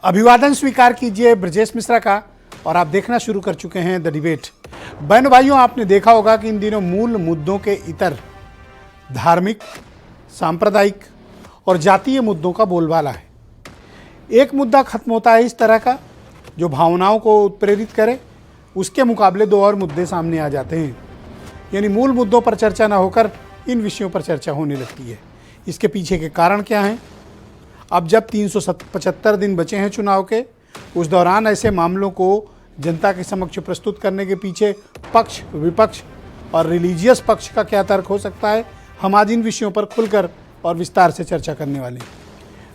अभिवादन स्वीकार कीजिए ब्रजेश मिश्रा का। और आप देखना शुरू कर चुके हैं द डिबेट। बहनों भाइयों, आपने देखा होगा कि इन दिनों मूल मुद्दों के इतर धार्मिक, सांप्रदायिक और जातीय मुद्दों का बोलबाला है। एक मुद्दा खत्म होता है इस तरह का जो भावनाओं को उत्प्रेरित करे, उसके मुकाबले दो और मुद्दे सामने आ जाते हैं। यानी मूल मुद्दों पर चर्चा न होकर इन विषयों पर चर्चा होने लगती है। इसके पीछे के कारण क्या हैं? अब जब 375 दिन बचे हैं चुनाव के, उस दौरान ऐसे मामलों को जनता के समक्ष प्रस्तुत करने के पीछे पक्ष, विपक्ष और रिलीजियस पक्ष का क्या तर्क हो सकता है, हम आज इन विषयों पर खुलकर और विस्तार से चर्चा करने वाले हैं।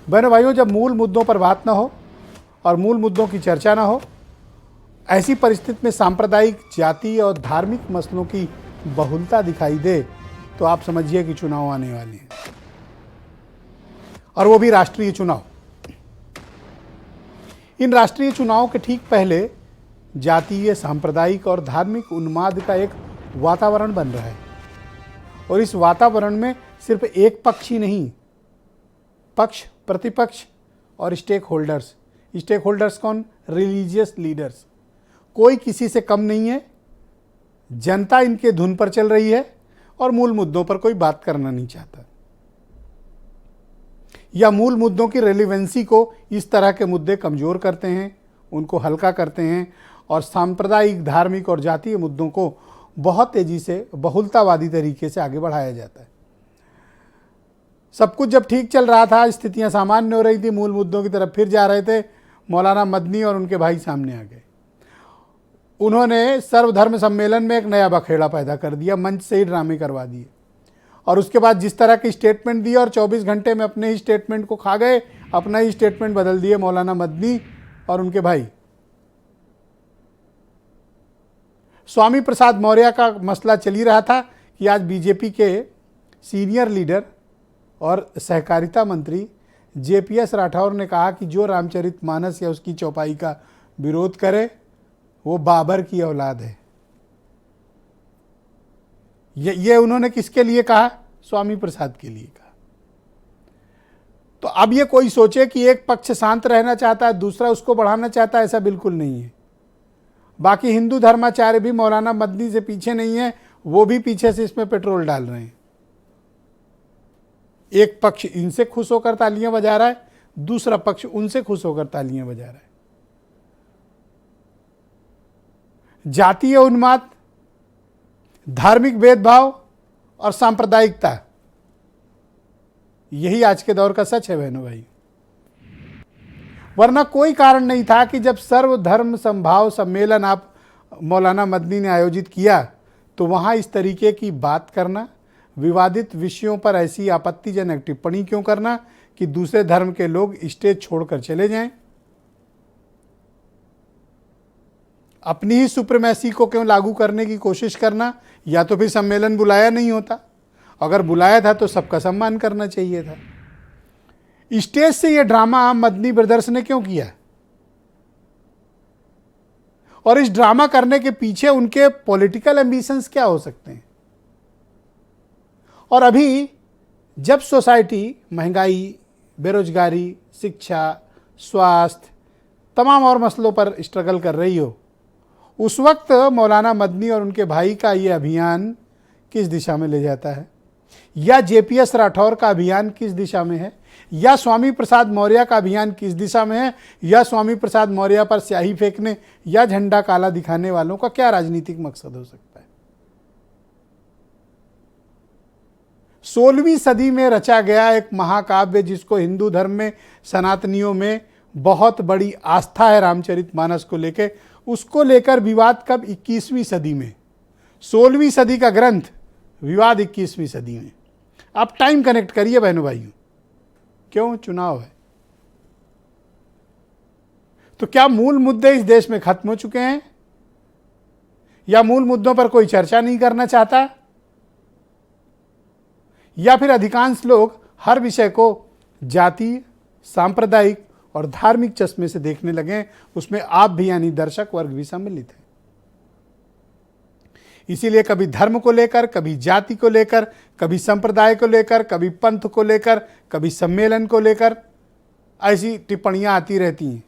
बहनों भाइयों, जब मूल मुद्दों पर बात न हो और मूल मुद्दों की चर्चा न हो, ऐसी परिस्थिति में सांप्रदायिक, जातीय और धार्मिक मसलों की बहुलता दिखाई दे, तो आप समझिए कि चुनाव आने वाले हैं, और वो भी राष्ट्रीय चुनाव। इन राष्ट्रीय चुनावों के ठीक पहले जातीय, सांप्रदायिक और धार्मिक उन्माद का एक वातावरण बन रहा है। और इस वातावरण में सिर्फ एक पक्ष ही नहीं, पक्ष, प्रतिपक्ष और स्टेक होल्डर्स। स्टेक होल्डर्स कौन? Religious leaders. कोई किसी से कम नहीं है। जनता इनके धुन पर चल रही है और मूल मुद्दों पर कोई बात करना नहीं चाहता, या मूल मुद्दों की रेलिवेंसी को इस तरह के मुद्दे कमज़ोर करते हैं, उनको हल्का करते हैं, और सांप्रदायिक, धार्मिक और जातीय मुद्दों को बहुत तेज़ी से बहुलतावादी तरीके से आगे बढ़ाया जाता है। सब कुछ जब ठीक चल रहा था, स्थितियां सामान्य हो रही थी, मूल मुद्दों की तरफ फिर जा रहे थे, मौलाना मदनी और उनके भाई सामने आ गए। उन्होंने सर्वधर्म सम्मेलन में एक नया बखेड़ा पैदा कर दिया, मंच से ही ड्रामे करवा दिए, और उसके बाद जिस तरह की स्टेटमेंट दी और 24 घंटे में अपने ही स्टेटमेंट को खा गए, अपना ही स्टेटमेंट बदल दिए मौलाना मदनी और उनके भाई। स्वामी प्रसाद मौर्य का मसला चल ही रहा था कि आज बीजेपी के सीनियर लीडर और सहकारिता मंत्री JPS राठौर ने कहा कि जो रामचरितमानस या उसकी चौपाई का विरोध करे वो बाबर की औलाद है। ये उन्होंने किसके लिए कहा? स्वामी प्रसाद के लिए कहा। तो अब ये कोई सोचे कि एक पक्ष शांत रहना चाहता है, दूसरा उसको बढ़ाना चाहता है, ऐसा बिल्कुल नहीं है। बाकी हिंदू धर्माचार्य भी मौलाना मदनी से पीछे नहीं है, वो भी पीछे से इसमें पेट्रोल डाल रहे हैं। एक पक्ष इनसे खुश होकर तालियां बजा रहा है, दूसरा पक्ष उनसे खुश होकर तालियां बजा रहा है। जातीय उन्माद, धार्मिक भेदभाव और सांप्रदायिकता, यही आज के दौर का सच है बहनों भाई। वरना कोई कारण नहीं था कि जब सर्वधर्म समभाव सम्मेलन आप मौलाना मदनी ने आयोजित किया, तो वहां इस तरीके की बात करना, विवादित विषयों पर ऐसी आपत्तिजनक टिप्पणी क्यों करना कि दूसरे धर्म के लोग स्टेज छोड़कर चले जाएं? अपनी ही सुप्रीमेसी को क्यों लागू करने की कोशिश करना? या तो फिर सम्मेलन बुलाया नहीं होता, अगर बुलाया था तो सबका सम्मान करना चाहिए था। स्टेज से यह ड्रामा मदनी ब्रदर्स ने क्यों किया? और इस ड्रामा करने के पीछे उनके पॉलिटिकल एम्बिशंस क्या हो सकते हैं? और अभी जब सोसाइटी महंगाई, बेरोजगारी, शिक्षा, स्वास्थ्य, तमाम और मसलों पर स्ट्रगल कर रही हो, उस वक्त मौलाना मदनी और उनके भाई का ये अभियान किस दिशा में ले जाता है? या JPS राठौर का अभियान किस दिशा में है? या स्वामी प्रसाद मौर्य का अभियान किस दिशा में है? या स्वामी प्रसाद मौर्य पर स्याही फेंकने या झंडा काला दिखाने वालों का क्या राजनीतिक मकसद हो सकता है? 16वीं सदी में रचा गया एक महाकाव्य, जिसको हिंदू धर्म में, सनातनियों में बहुत बड़ी आस्था है रामचरितमानस को लेकर, उसको लेकर विवाद कब? 21वीं सदी में। 16वीं सदी का ग्रंथ, विवाद 21वीं सदी में। आप टाइम कनेक्ट करिए बहनों भाइयों। क्यों? चुनाव है। तो क्या मूल मुद्दे इस देश में खत्म हो चुके हैं, या मूल मुद्दों पर कोई चर्चा नहीं करना चाहता, या फिर अधिकांश लोग हर विषय को जातीय, सांप्रदायिक और धार्मिक चश्मे से देखने लगे? उसमें आप भी यानी दर्शक वर्ग भी सम्मिलित है। इसीलिए कभी धर्म को लेकर, कभी जाति को लेकर, कभी संप्रदाय को लेकर, कभी पंथ को लेकर, कभी सम्मेलन को लेकर ऐसी टिप्पणियां आती रहती हैं।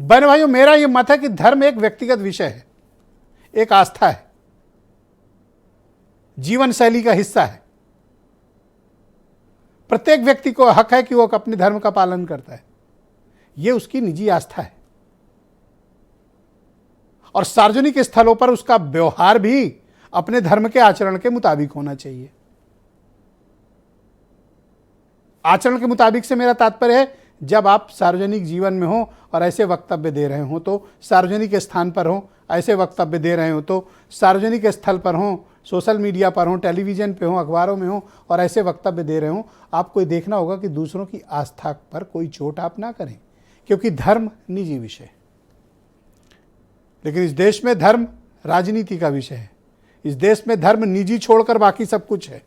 बहन भाइयों, मेरा यह मत है कि धर्म एक व्यक्तिगत विषय है, एक आस्था है, जीवन शैली का हिस्सा है। प्रत्येक व्यक्ति को हक है कि वो अपने धर्म का पालन करता है, यह उसकी निजी आस्था है। और सार्वजनिक स्थलों पर उसका व्यवहार भी अपने धर्म के आचरण के मुताबिक होना चाहिए। आचरण के मुताबिक से मेरा तात्पर्य है, जब आप सार्वजनिक जीवन में हो और ऐसे वक्तव्य दे रहे हो, तो सार्वजनिक स्थान पर हो, ऐसे वक्तव्य दे रहे हो तो सार्वजनिक स्थल पर हो, सोशल मीडिया पर हो, टेलीविजन पे हो, अखबारों में हो और ऐसे वक्तव्य दे रहे हो, आपको देखना होगा कि दूसरों की आस्था पर कोई चोट आप ना करें, क्योंकि धर्म निजी विषय है। लेकिन इस देश में धर्म राजनीति का विषय है। इस देश में धर्म निजी छोड़कर बाकी सब कुछ है।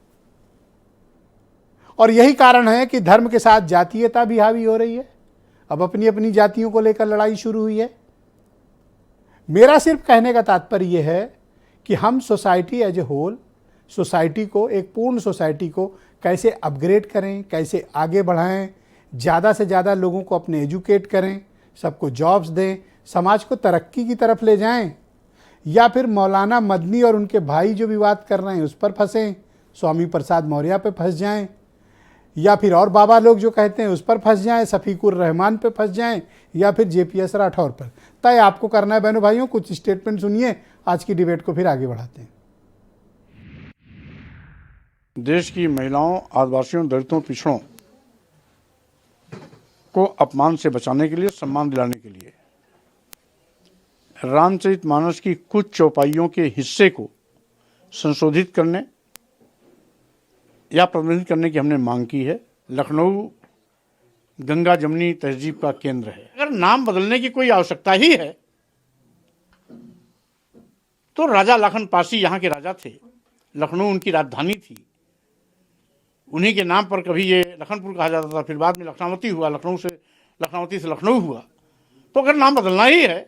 और यही कारण है कि धर्म के साथ जातीयता भी हावी हो रही है। अब अपनी अपनी जातियों को लेकर लड़ाई शुरू हुई है। मेरा सिर्फ कहने का तात्पर्य यह है कि हम society as a whole, society को, एक पूर्ण सोसाइटी को कैसे अपग्रेड करें, कैसे आगे बढ़ाएं, ज़्यादा से ज़्यादा लोगों को अपने एजुकेट करें, सबको जॉब्स दें, समाज को तरक्की की तरफ ले जाएं, या फिर मौलाना मदनी और उनके भाई जो विवाद कर रहे हैं उस पर फंसें, स्वामी प्रसाद मौर्य पे फंस जाएं, या फिर और बाबा लोग जो कहते हैं उस पर फंस जाएं, शफीकुर रहमान पे फंस जाएं, या फिर जेपीएस राठौर पर। तय आपको करना है बहनों भाइयों। कुछ स्टेटमेंट सुनिए, आज की डिबेट को फिर आगे बढ़ाते हैं। देश की महिलाओं, आदिवासियों, दलितों, पिछड़ों को अपमान से बचाने के लिए, सम्मान दिलाने के लिए रामचरितमानस की कुछ चौपाइयों के हिस्से को संशोधित करने या प्रतिबंधित करने की हमने मांग की है। लखनऊ गंगा जमुनी तहजीब का केंद्र है। अगर नाम बदलने की कोई आवश्यकता ही है तो राजा लखन पासी यहाँ के राजा थे, लखनऊ उनकी राजधानी थी, उन्हीं के नाम पर कभी ये लखनपुर कहा जाता था, फिर बाद में लखनावती हुआ, लखनावती से लखनऊ हुआ। तो अगर नाम बदलना ही है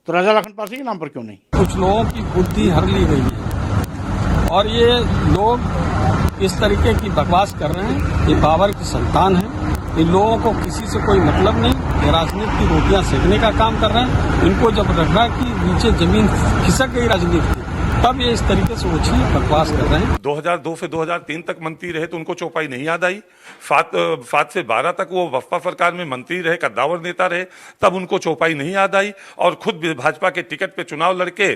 तो राजा लखन पासी के नाम पर क्यों नहीं? कुछ लोगों की बुद्धि हर ली गई है और ये लोग इस तरीके की बकवास कर रहे हैं। ये बाबर की संतान है, इन लोगों को किसी से कोई मतलब नहीं, ये राजनीति की रोटियां सेकने का काम कर रहे हैं। इनको जब रखा कि नीचे जमीन खिसक गई राजनीति की, तब ये इस तरीके से उछली बकवास कर रहे हैं। 2002 से 2003 तक मंत्री रहे तो उनको चौपाई नहीं याद आई। 7 से 12 तक वो बसपा सरकार में मंत्री रहे, कद्दावर नेता रहे, तब उनको चौपाई नहीं याद आई। और खुद भाजपा के टिकट पे चुनाव लड़के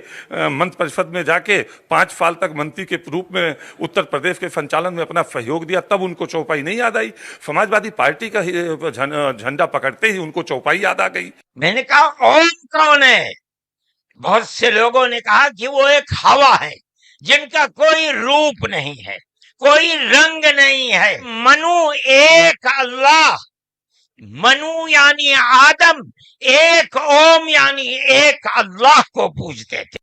मंत्रि परिषद में जाके 5 साल तक मंत्री के रूप में उत्तर प्रदेश के संचालन में अपना सहयोग दिया, तब उनको चौपाई नहीं याद आई। समाजवादी पार्टी का झंडा पकड़ते ही उनको चौपाई याद आ गई। मैंने कहा ओम कौन है? बहुत से लोगों ने कहा कि वो एक हवा है जिनका कोई रूप नहीं है, कोई रंग नहीं है। मनु एक अल्लाह, मनु यानी आदम, एक ओम यानी एक अल्लाह को पूजते थे।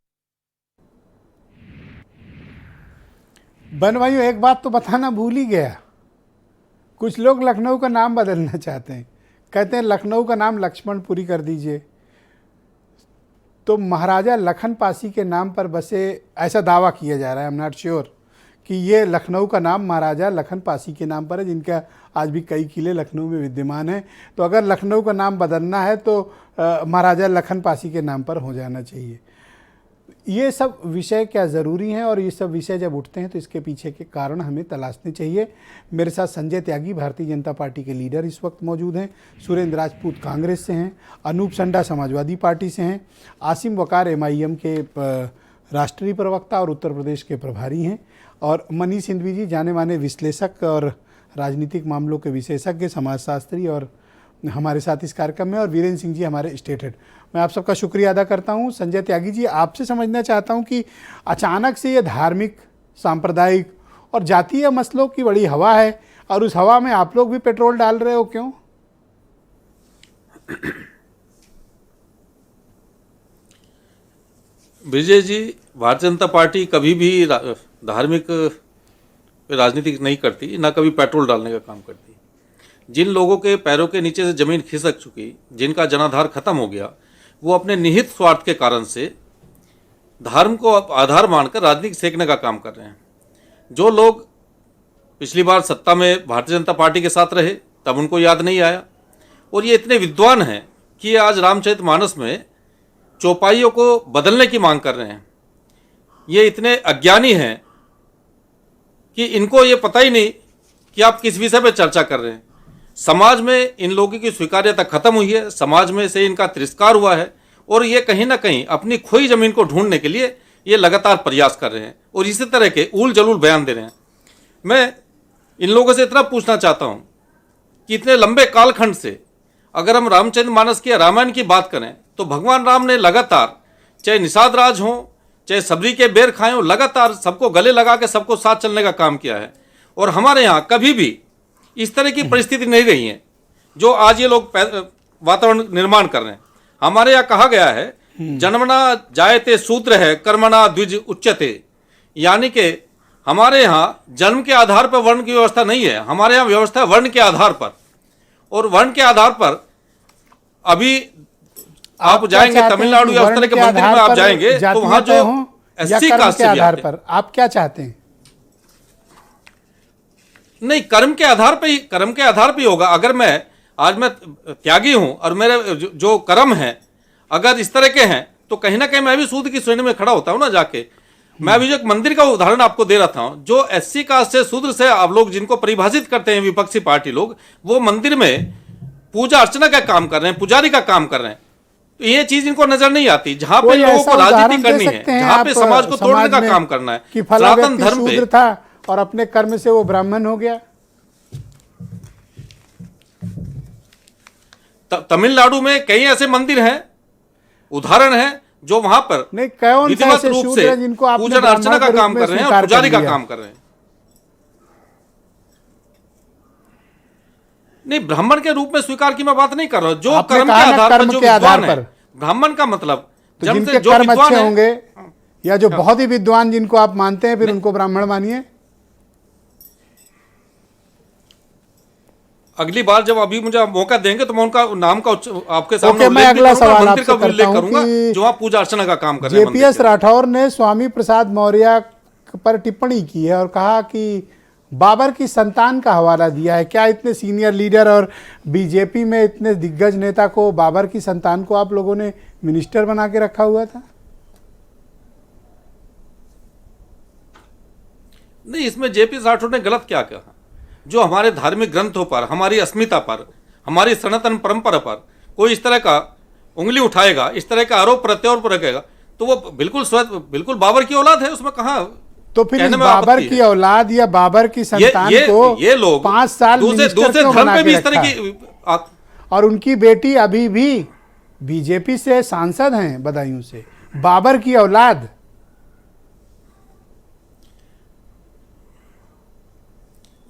बहन भाइयों, एक बात तो बताना भूल ही गया, कुछ लोग लखनऊ का नाम बदलना चाहते हैं, कहते हैं लखनऊ का नाम लक्ष्मणपुरी कर दीजिए। तो महाराजा लखन पासी के नाम पर बसे, ऐसा दावा किया जा रहा है, आई एम नॉट श्योर, कि ये लखनऊ का नाम महाराजा लखन पासी के नाम पर है, जिनका आज भी कई किले लखनऊ में विद्यमान है। तो अगर लखनऊ का नाम बदलना है तो महाराजा लखन पासी के नाम पर हो जाना चाहिए। ये सब विषय क्या ज़रूरी हैं, और ये सब विषय जब उठते हैं तो इसके पीछे के कारण हमें तलाशने चाहिए। मेरे साथ संजय त्यागी भारतीय जनता पार्टी के लीडर इस वक्त मौजूद हैं, सुरेंद्र राजपूत कांग्रेस से हैं, अनूप संडा समाजवादी पार्टी से हैं, आसिम वकार MIM के राष्ट्रीय प्रवक्ता और उत्तर प्रदेश के प्रभारी हैं, और मनीष सिंधवी जी जाने माने विश्लेषक और राजनीतिक मामलों के विशेषज्ञ, समाजशास्त्री और हमारे साथ इस कार्यक्रम में, और वीरेंद्र सिंह जी हमारे स्टेट हेड। मैं आप सबका शुक्रिया अदा करता हूं। संजय त्यागी जी, आपसे समझना चाहता हूं कि अचानक से ये धार्मिक, सांप्रदायिक और जातीय मसलों की बड़ी हवा है, और उस हवा में आप लोग भी पेट्रोल डाल रहे हो, क्यों? विजय जी, भारतीय जनता पार्टी कभी भी धार्मिक राजनीति नहीं करती, ना कभी पेट्रोल डालने का काम करती। जिन लोगों के पैरों के नीचे से जमीन खिसक चुकी, जिनका जनाधार खत्म हो गया, वो अपने निहित स्वार्थ के कारण से धर्म को आधार मानकर राजनीति सेकने का काम कर रहे हैं। जो लोग पिछली बार सत्ता में भारतीय जनता पार्टी के साथ रहे, तब उनको याद नहीं आया, और ये इतने विद्वान हैं कि आज रामचरितमानस में चौपाइयों को बदलने की मांग कर रहे हैं। ये इतने अज्ञानी हैं कि इनको ये पता ही नहीं कि आप किस विषय पर चर्चा कर रहे हैं। समाज में इन लोगों की स्वीकार्यता खत्म हुई है, समाज में से इनका तिरस्कार हुआ है और ये कहीं ना कहीं अपनी खोई जमीन को ढूंढने के लिए ये लगातार प्रयास कर रहे हैं और इसी तरह के ऊल जलूल बयान दे रहे हैं। मैं इन लोगों से इतना पूछना चाहता हूं कि इतने लंबे कालखंड से अगर हम रामचरितमानस की रामायण की बात करें तो भगवान राम ने लगातार, चाहे निषाद राज हो, चाहे सबरी के बेर खाए हो, लगातार सबको गले लगा के सबको साथ चलने का काम किया है। और हमारे यहाँ कभी भी इस तरह की परिस्थिति नहीं रही है जो आज ये लोग वातावरण निर्माण कर रहे हैं। हमारे यहाँ कहा गया है जन्मना जायते शूद्र है कर्मणा द्विज उच्यते, यानी कि हमारे यहाँ जन्म के आधार पर वर्ण की व्यवस्था नहीं है, हमारे यहाँ व्यवस्था है वर्ण के आधार पर। और वर्ण के आधार पर अभी आप जाएंगे तमिलनाडु या उस तरह के मंदिर में आप जाएंगे तो वहां जो एससी कास्ट के आधार पर आप क्या चाहते हैं? नहीं, कर्म के आधार पे ही होगा। अगर मैं त्यागी हूं और मेरे जो कर्म है अगर इस तरह के हैं तो कहीं ना कहीं मैं भी सूद की श्रेणी में खड़ा होता हूं ना जाके। मैं अभी जो एक मंदिर का उदाहरण आपको दे रहा था, जो एससी कास्ट से शूद्र से आप लोग जिनको परिभाषित करते हैं विपक्षी पार्टी लोग, वो मंदिर में पूजा अर्चना का काम कर रहे हैं, पुजारी का काम कर रहे हैं। तो ये चीज इनको नजर नहीं आती। जहां पे लोगों को राजनीति करनी है, जहां पे समाज को तोड़ने का काम करना है, कि फला सनातन व्यक्ति धर्म शूद्र पे था और अपने कर्म से वो ब्राह्मण हो गया। तमिलनाडु में कई ऐसे मंदिर हैं, उदाहरण हैं, जो वहां पर नहीं, कौन से ऐसे शूद्र हैं जिनको आपने पूजन अर्चना का काम कर रहे हैं और पुजारी का काम कर रहे हैं। नहीं, ब्राह्मण के रूप में स्वीकार की मैं बात नहीं कर रहा हूं। जो कर्म के आधार पर जो विद्वान है, ब्राह्मण का मतलब तो जिनके कर्म अच्छे होंगे या जो बहुत ही विद्वान जिनको आप मानते हैं फिर उनको ब्राह्मण मानिए। अगली बार जब अभी मुझे मौका देंगे तो मैं उनका नाम का आपके सामने मैं अगला सवाल मंदिर का आपसे उल्लेख करता हूं करूंगा कि जो वहां पूजा अर्चना का काम कर रहे हैं। जेपीएस राठौर ने स्वामी प्रसाद मौर्य पर टिप्पणी की है और कहा कि बाबर की संतान का हवाला दिया है। क्या इतने सीनियर लीडर और बीजेपी में इतने दिग्गज नेता को बाबर की संतान को आप लोगों ने मिनिस्टर बना के रखा हुआ था? नहीं, इसमें जेपी राठौर ने गलत क्या कहा? जो हमारे धार्मिक ग्रंथों पर, हमारी अस्मिता पर, हमारी सनातन परंपरा पर कोई इस तरह का उंगली उठाएगा, इस तरह का आरोप प्रत्यारोप रखेगा तो वो बिल्कुल बाबर की औलाद है। उसमें कहा तो फिर इस बाबर की औलाद या बाबर की संतान को ये लोग 5 साल दूसरे धर्म पे भी इस तरह की और उनकी बेटी अभी भी बीजेपी से सांसद हैं बदायूं से, बाबर की औलाद।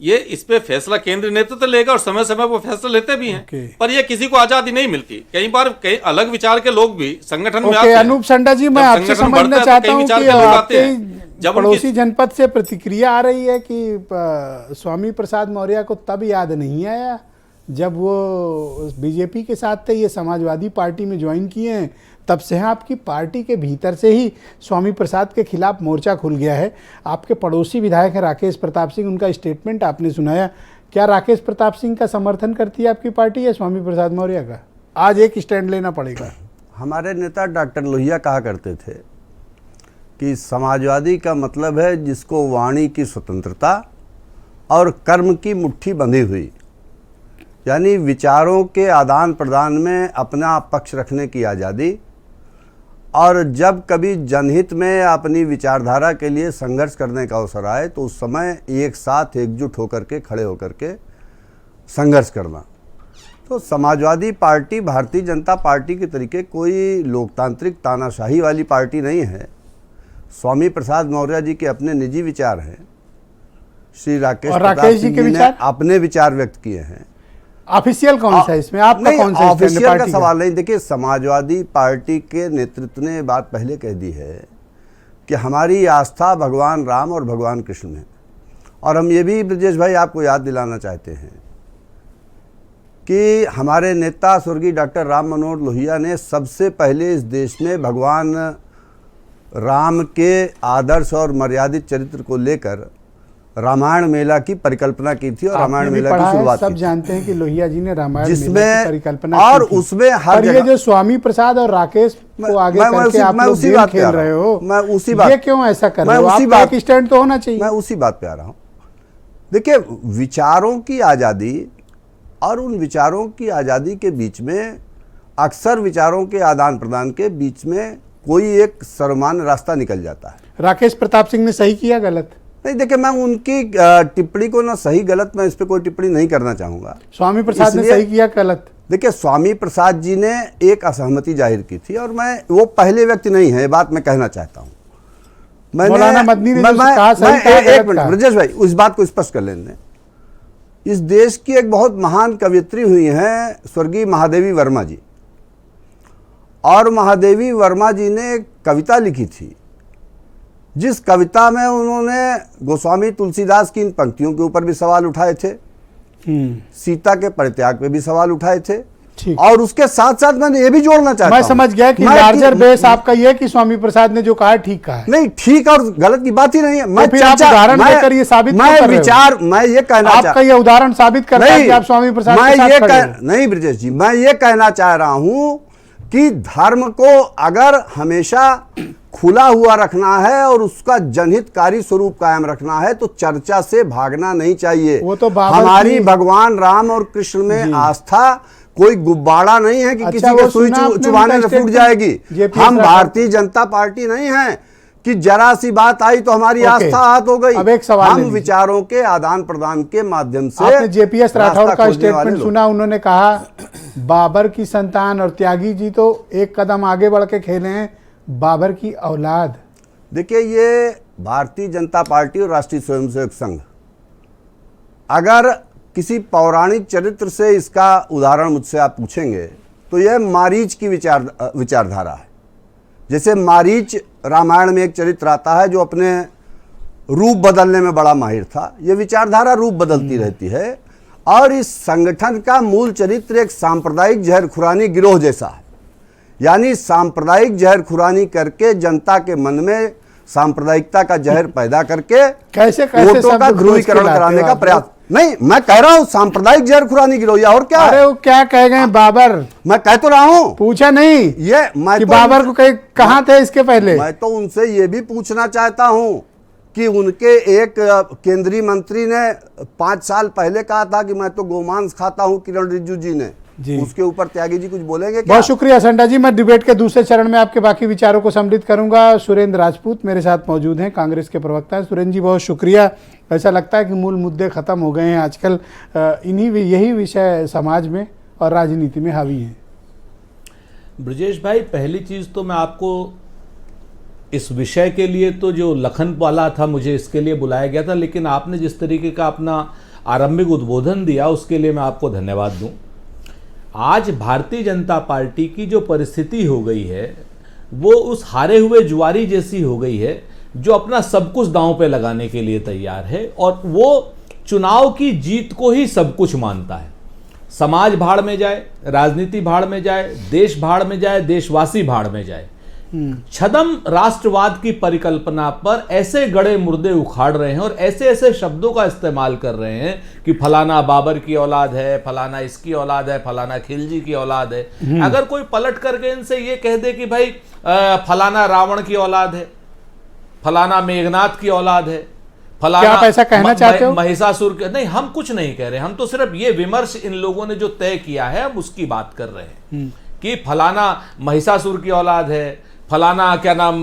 ये इस पे फैसला केंद्रीय नेतृत्व लेगा और समय समय वो फैसला लेते भी हैं। पर ये किसी को आजादी नहीं मिलती। कई बार कई अलग विचार के लोग भी संगठन में आते हैं। अनूप संडा जी, मैं आपसे समझना चाहता हूं कि आपके पड़ोसी जनपद से प्रतिक्रिया आ रही है कि स्वामी प्रसाद मौर्य को तब याद नहीं आया जब वो बीजेपी के साथ थे, ये समाजवादी पार्टी में ज्वाइन किए हैं, तब से आपकी पार्टी के भीतर से ही स्वामी प्रसाद के खिलाफ मोर्चा खुल गया है। आपके पड़ोसी विधायक हैं राकेश प्रताप सिंह, उनका स्टेटमेंट आपने सुनाया। क्या राकेश प्रताप सिंह का समर्थन करती है आपकी पार्टी या स्वामी प्रसाद मौर्य का? आज एक स्टैंड लेना पड़ेगा। हमारे नेता डॉक्टर लोहिया कहा करते थे कि समाजवादी का मतलब है जिसको वाणी की स्वतंत्रता और कर्म की मुट्ठी बंधी हुई, यानी विचारों के आदान प्रदान में अपना पक्ष रखने की आज़ादी, और जब कभी जनहित में अपनी विचारधारा के लिए संघर्ष करने का अवसर आए तो उस समय एक साथ एकजुट होकर के खड़े होकर के संघर्ष करना। तो समाजवादी पार्टी भारतीय जनता पार्टी के तरीके कोई लोकतांत्रिक तानाशाही वाली पार्टी नहीं है। स्वामी प्रसाद मौर्य जी के अपने निजी विचार हैं, श्री राकेश प्रताप जी के ने विचार अपने विचार व्यक्त किए हैं। ऑफिशियल कौन सा इसमें आपका कौन सा? ऑफिशियल का सवाल नहीं। देखिए, समाजवादी पार्टी के नेतृत्व ने बात पहले कह दी है कि हमारी आस्था भगवान राम और भगवान कृष्ण में, और हम ये भी ब्रजेश भाई आपको याद दिलाना चाहते हैं कि हमारे नेता स्वर्गीय डॉक्टर राम मनोहर लोहिया ने सबसे पहले इस देश में भगवान राम के आदर्श और मर्यादित चरित्र को लेकर रामायण मेला की परिकल्पना की थी और रामायण आपने भी मेला पढ़ा की है, शुरुआत सब की थी। जानते हैं कि लोहिया जी ने रामायण मेला की जिसमें परिकल्पना और की थी। उसमें हर पर ये जगह जो स्वामी प्रसाद और राकेश को आगे करके आप लोग गेम खेल रहे हो, मैं उसी बात ये क्यों ऐसा कर मैं रहे हो? उसी आपका बात- एक स्टैंड तो होना चाहिए। मैं उसी बात पे आ रहा हूं। देखिए, विचारों की आज़ादी और उन विचारों की आज़ादी के बीच में अक्सर विचारों के आदान प्रदान के बीच में कोई एक सर्वमान्य रास्ता निकल जाता है। राकेश प्रताप सिंह ने सही किया गलत? नहीं, देखिए, मैं उनकी टिप्पणी को ना सही गलत मैं इस पर कोई टिप्पणी नहीं करना चाहूँगा। स्वामी प्रसाद ने इसलिए- सही किया गलत? देखिए, स्वामी प्रसाद जी ने एक असहमति जाहिर की थी और मैं वो पहले व्यक्ति नहीं है, ये बात मैं कहना चाहता हूँ। मौलाना मदनी ने जो कहा सही कहा, एक गलत मिनट कहा। ब्रजेश भाई, उस बात को स्पष्ट कर लेने। इस देश की एक बहुत महान कवियत्री हुई हैं स्वर्गीय महादेवी वर्मा जी, और महादेवी वर्मा जी ने एक कविता लिखी थी जिस कविता में उन्होंने गोस्वामी तुलसीदास की इन पंक्तियों के ऊपर भी सवाल उठाए थे, सीता के परित्याग पे भी सवाल उठाए थे, ठीक। और उसके साथ साथ मैंने ये भी जोड़ना चाहता मैं हूं। समझ गया कि मैं लार्जर बेस आपका ये है कि स्वामी प्रसाद ने जो कहा है ठीक कहा है। नहीं, ठीक और गलत की बात ही नहीं है। मैं फिर आप उदाहरण देकर ये साबित क्यों कर रहे हो? मैं ये कहना आपका ये उदाहरण साबित करता है कि आप स्वामी प्रसाद के साथ खड़े हो। नहीं ब्रजेश जी, मैं ये कहना चाह रहा हूं कि धर्म को अगर हमेशा खुला हुआ रखना है और उसका जनहितकारी स्वरूप कायम रखना है तो चर्चा से भागना नहीं चाहिए। वो तो बाबर हमारी की- भगवान राम और कृष्ण में आस्था कोई गुब्बारा नहीं है कि अच्छा, किसी वो के सुई सुना आपने चुभाने उनका से फूट स्टेटमेंट? जाएगी। JPS हम राठौर। भारतीय जनता पार्टी नहीं है कि जरा सी बात आई तो हमारी ओके। आस्था हाथ हो गई। अब एक सवाल ले हम लीजिए। विचारों के आदान प्रदान के माध्यम से आपने जेपीएस राठौर रास्ता का खोजने वाले स्टेटमेंट लोग। सुना? उन्होंने कहा बाबर की संतान और त्यागी जी तो एक कदम आगे बढ़ के खेले हैं, बाबर की औलाद। देखिए, ये भारतीय जनता पार्टी और राष्ट्रीय स्वयंसेवक संघ अगर किसी पौराणिक चरित्र से इसका उदाहरण मुझसे आप पूछेंगे तो यह मारीच की विचारधारा है। जैसे मारीच रामायण में एक चरित्र आता है जो अपने रूप बदलने में बड़ा माहिर था, यह विचारधारा रूप बदलती रहती है। और इस संगठन का मूल चरित्र एक सांप्रदायिक जहरखुरानी गिरोह जैसा है, यानी सांप्रदायिक जहरखुरानी करके जनता के मन में सांप्रदायिकता का जहर पैदा करके कैसे वोटों शब्द का खोज ध्रुवीकरण के लाते कराने हो का आप प्रयास। लोग? नहीं, मैं कह रहा हूं सांप्रदायिक जहरखुरानी गिरोह, और क्या अरे है? वो क्या कह गए बाबर? मैं कह तो रहा हूं पूछा नहीं ये मैं कि तो बाबर को कहाँ थे इसके पहले? मैं तो उनसे ये भी पूछना चाहता हूं कि उनके एक केंद्रीय मंत्री ने 5 साल पहले कहा था कि मैं तो गोमांस खाता हूं, किरण रिजिजू जी ने। जी। उसके ऊपर त्यागी जी कुछ बोलेंगे क्या? बहुत शुक्रिया संडा जी। मैं डिबेट के दूसरे चरण में आपके बाकी विचारों को सम्मिलित करूंगा। सुरेंद्र राजपूत मेरे साथ मौजूद हैं, कांग्रेस के प्रवक्ता हैं। सुरेंद्र जी, बहुत शुक्रिया। ऐसा लगता है कि मूल मुद्दे खत्म हो गए हैं आजकल, यही विषय समाज में और राजनीति में हावी हैं। ब्रजेश भाई, पहली चीज तो मैं आपको इस विषय के लिए तो जो लखन वाला था, मुझे इसके लिए बुलाया गया था, लेकिन आपने जिस तरीके का अपना आरंभिक उद्बोधन दिया उसके लिए मैं आपको धन्यवाद दूं। आज भारतीय जनता पार्टी की जो परिस्थिति हो गई है वो उस हारे हुए जुआरी जैसी हो गई है जो अपना सब कुछ दांव पे लगाने के लिए तैयार है और वो चुनाव की जीत को ही सब कुछ मानता है। समाज भाड़ में जाए, राजनीति भाड़ में जाए, देश भाड़ में जाए, देशवासी भाड़ में जाए। छदम राष्ट्रवाद की परिकल्पना पर ऐसे गड़े मुर्दे उखाड़ रहे हैं और ऐसे ऐसे शब्दों का इस्तेमाल कर रहे हैं कि फलाना बाबर की औलाद है, फलाना इसकी औलाद है, फलाना खिलजी की औलाद है। अगर कोई पलट करके इनसे ये कह दे कि भाई फलाना रावण की औलाद है, फलाना मेघनाथ की औलाद है, फलाना क्या आप ऐसा कहना चाहते हो? महिषासुर के, नहीं, हम कुछ नहीं कह रहे, हम तो सिर्फ ये विमर्श इन लोगों ने जो तय किया है हम उसकी बात कर रहे हैं कि फलाना महिषासुर की औलाद है, फलाना क्या नाम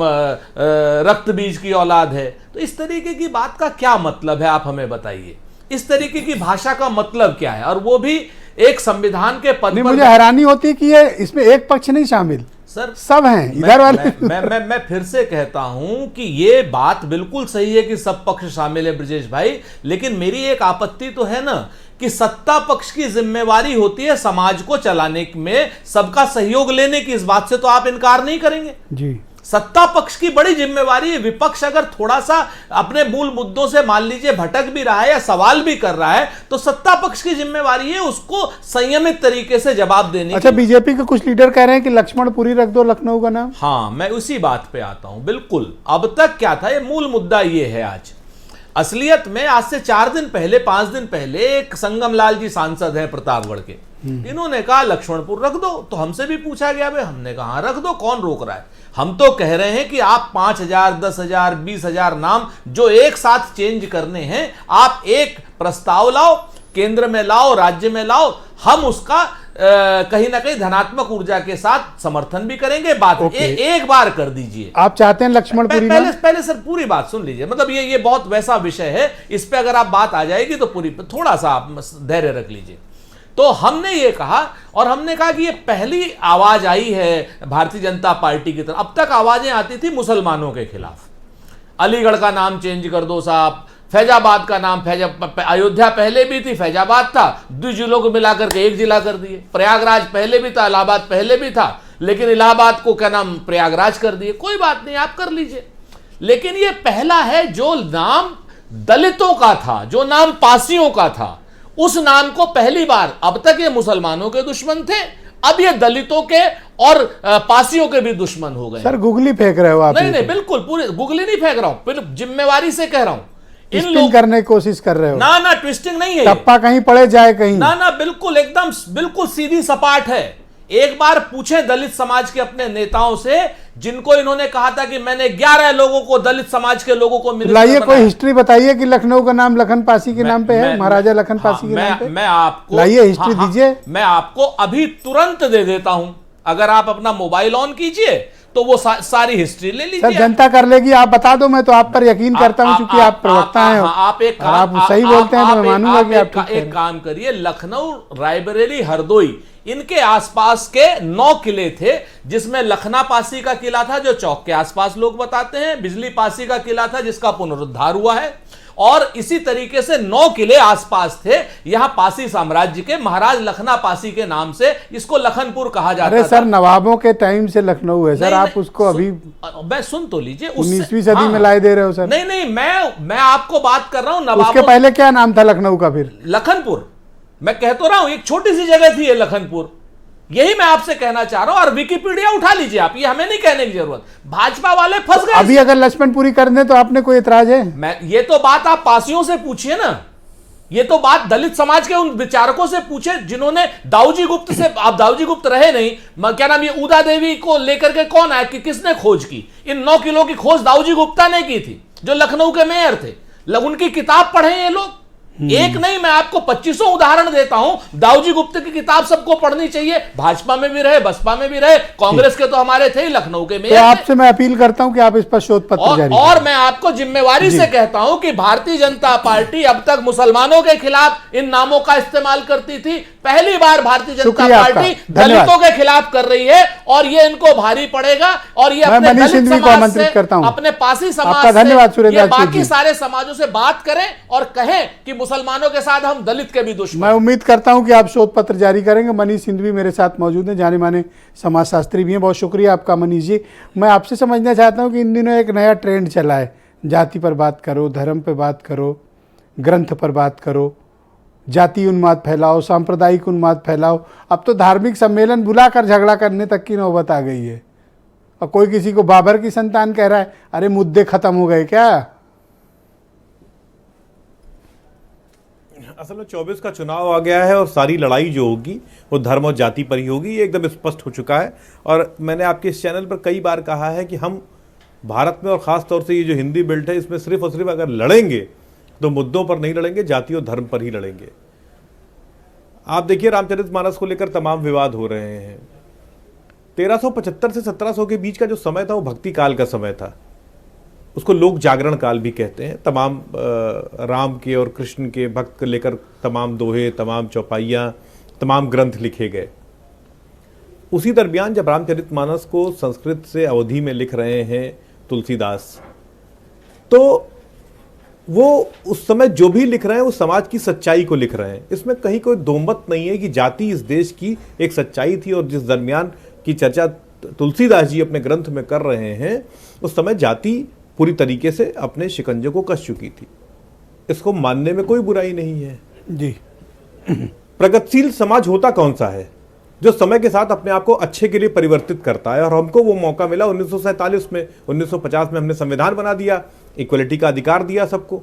रक्त बीज की औलाद है। तो इस तरीके की बात का क्या मतलब है, आप हमें बताइए। इस तरीके की भाषा का मतलब क्या है? और वो भी एक संविधान के पद नहीं, पर। मुझे हैरानी होती है कि ये इसमें एक पक्ष नहीं शामिल, सर सब हैं इधर वाले। मैं फिर से कहता हूं कि ये बात बिल्कुल सही है कि सब पक्ष शामिल है ब्रजेश भाई, लेकिन मेरी एक आपत्ति तो है ना कि सत्ता पक्ष की जिम्मेवारी होती है समाज को चलाने में सबका सहयोग लेने की। इस बात से तो आप इनकार नहीं करेंगे जी। सत्ता पक्ष की बड़ी जिम्मेवारी है। विपक्ष अगर थोड़ा सा अपने मूल मुद्दों से मान लीजिए भटक भी रहा है या सवाल भी कर रहा है तो सत्ता पक्ष की जिम्मेवारी है उसको संयमित तरीके से जवाब देने अच्छा, की। बीजेपी के कुछ लीडर कह रहे हैं कि लक्ष्मणपुरी रख दो लखनऊ का नाम। हाँ, मैं उसी बात पे आता हूं। बिल्कुल, अब तक क्या था, ये मूल मुद्दा ये है। असलियत में आज से 4 दिन पहले 5 दिन पहले एक संगम लाल जी सांसद हैं प्रतापगढ़ के, इन्होंने कहा लक्ष्मणपुर रख दो। तो हमसे भी पूछा गया भाई, हमने कहा हाँ रख दो, कौन रोक रहा है। हम तो कह रहे हैं कि आप 5,000 10,000 20,000 नाम जो एक साथ चेंज करने हैं, आप एक प्रस्ताव लाओ, केंद्र में लाओ, राज्य में लाओ, हम उसका कहीं ना कहीं धनात्मक ऊर्जा के साथ समर्थन भी करेंगे। बात एक बार कर दीजिए। आप चाहते हैं लक्ष्मणपुरी पहले सर पूरी बात सुन लीजिए। मतलब ये बहुत वैसा विषय है, इस पे अगर आप बात आ जाएगी तो पूरी थोड़ा सा आप धैर्य रख लीजिए। तो हमने ये कहा, और हमने कहा कि ये पहली आवाज आई है भारतीय जनता पार्टी की तरफ। अब तक आवाजें आती थी मुसलमानों के खिलाफ, अलीगढ़ का नाम चेंज कर दो साहब, फैजाबाद का नाम, अयोध्या पहले भी थी, फैजाबाद था, 2 जिलों को मिलाकर के 1 जिला कर दिए। प्रयागराज पहले भी था, इलाहाबाद पहले भी था, लेकिन इलाहाबाद को क्या नाम प्रयागराज कर दिए। कोई बात नहीं, आप कर लीजिए। लेकिन ये पहला है जो नाम दलितों का था, जो नाम पासियों का था, उस नाम को पहली बार, अब तक ये मुसलमानों के दुश्मन थे, अब ये दलितों के और पासियों के भी दुश्मन हो गए। सर गुगली फेंक रहे हो आप? नहीं, बिल्कुल पूरी गुगली नहीं फेंक रहा हूं, जिम्मेवारी से कह रहा हूं। ट्विस्टिंग करने की कोशिश कर रहे हो? ना ट्विस्टिंग नहीं है, टप्पा कहीं पड़े जाए कहीं। ना बिल्कुल एकदम बिल्कुल सीधी सपाट है। एक बार पूछें दलित समाज के अपने नेताओं से, जिनको इन्होंने कहा था कि मैंने 11 लोगों को, दलित समाज के लोगों को मिनिस्टर लाइए, कोई हिस्ट्री बताइए कि लखनऊ का नाम लखन पासी के नाम पे है, महाराजा लखन पासी के नाम पे। मैं आपको लाइए हिस्ट्री दीजिए। मैं आपको अभी तुरंत दे देता हूं, अगर आप अपना मोबाइल ऑन कीजिए तो वो सारी हिस्ट्री ले लीजिए। सर जनता कर लेगी, आप बता दो, मैं तो आप पर यकीन करता हूं क्योंकि आप प्रवक्ता हैं। आप एक काम, आप सही बोलते हैं तो मैं मानूंगा कि आप एक काम करिए। लखनऊ, रायबरेली, हरदोई, इनके आसपास के 9 किले थे, जिसमें लखना पासी का किला था जो चौक के आसपास लोग बताते हैं, बिजली पासी का किला था जिसका पुनरुद्धार हुआ है, और इसी तरीके से 9 किले आसपास थे। यहां पासी साम्राज्य के महाराज लखना पासी के नाम से इसको लखनपुर कहा जाता था। अरे सर नवाबों के टाइम से लखनऊ है सर, आप उसको अभी मैं सुन तो लीजिए, 19वीं सदी में लाए दे रहे हो सर। नहीं, मैं आपको बात कर रहा हूं नवाबों। उसके पहले क्या नाम था लखनऊ का? फिर लखनपुर। मैं कह तो रहा हूं एक छोटी सी जगह थी ये लखनपुर, यही मैं आपसे कहना चाह रहा हूं। और विकिपीडिया उठा लीजिए आप, ये हमें नहीं कहने की जरूरत। भाजपा वाले फंस गए। अभी अगर लक्ष्मणपुरी कर दें तो आपने कोई एतराज है? मैं ये तो बात आप पासियों से पूछिए ना, ये तो बात दलित समाज के उन विचारकों से पूछे जिन्होंने दाऊजी गुप्त से, आप दाऊजी गुप्त रहे नहीं, क्या नाम, ये उदा देवी को लेकर के कौन आया, कि किसने खोज की? इन 9 किलो की खोज दाऊजी गुप्ता ने की थी, जो लखनऊ के मेयर थे। उनकी किताब पढ़े ये लोग, एक नहीं, मैं आपको 2500 उदाहरण देता हूं। दाऊजी गुप्ता की किताब सबको पढ़नी चाहिए, भाजपा में भी रहे, बसपा में भी रहे, कांग्रेस के तो हमारे थे, लखनऊ के मेयर। तो आपसे मैं अपील करता हूं कि आप इस पर शोध पत्र जारी और मैं आपको जिम्मेवारी से कहता हूं कि भारतीय जनता पार्टी अब तक मुसलमानों के खिलाफ इन नामों का इस्तेमाल करती थी, पहली बार भारतीय जनता पार्टी दलितों के खिलाफ कर रही है, और ये इनको भारी पड़ेगा। और ये अपने दलित समाज से, अपने पासी समाज से, बाकी सारे समाजों से बात करें और कहें कि मुसलमानों के साथ हम दलित के भी दुश्मन। मैं उम्मीद करता हूं कि आप शोध पत्र जारी करेंगे। मनीष सिंधवी मेरे साथ मौजूद हैं, जाने माने समाजशास्त्री भी हैं। बहुत शुक्रिया आपका मनीष जी। मैं आपसे समझना चाहता हूं कि इन दिनों एक नया ट्रेंड चला है, जाति पर बात करो, धर्म पर बात करो, ग्रंथ पर बात करो, जाति उन्माद फैलाओ, सांप्रदायिक उन्माद फैलाओ। अब तो धार्मिक सम्मेलन बुलाकर झगड़ा करने तक की नौबत आ गई है। और कोई किसी को बाबर की संतान कह रहा है, अरे मुद्दे खत्म हो गए क्या? असल में 24 का चुनाव आ गया है और सारी लड़ाई जो होगी वो धर्म और जाति पर ही होगी, ये एकदम स्पष्ट हो चुका है। और मैंने आपके इस चैनल पर कई बार कहा है कि हम भारत में और ख़ास तौर से ये जो हिंदी बेल्ट है, इसमें सिर्फ और सिर्फ अगर लड़ेंगे तो मुद्दों पर नहीं लड़ेंगे, जाति और धर्म पर ही लड़ेंगे। आप देखिए रामचरितमानस को लेकर तमाम विवाद हो रहे हैं। 1375 से 1700 के बीच का जो समय था वो भक्ति काल का समय था, उसको लोक जागरण काल भी कहते हैं। तमाम राम के और कृष्ण के भक्त लेकर तमाम दोहे, तमाम चौपाइयाँ, तमाम ग्रंथ लिखे गए। उसी दरमियान जब रामचरितमानस को संस्कृत से अवधी में लिख रहे हैं तुलसीदास, तो वो उस समय जो भी लिख रहे हैं वो समाज की सच्चाई को लिख रहे हैं। इसमें कहीं कोई दोमत नहीं है कि जाति इस देश की एक सच्चाई थी, और जिस दरमियान की चर्चा तुलसीदास जी अपने ग्रंथ में कर रहे हैं, उस समय जाति पूरी तरीके से अपने शिकंजे को कस चुकी थी। इसको मानने में कोई बुराई नहीं है जी। प्रगतिशील समाज होता कौन सा है? जो समय के साथ अपने आप को अच्छे के लिए परिवर्तित करता है, और हमको वो मौका मिला 1947 में। 1950 में हमने संविधान बना दिया, इक्वलिटी का अधिकार दिया सबको।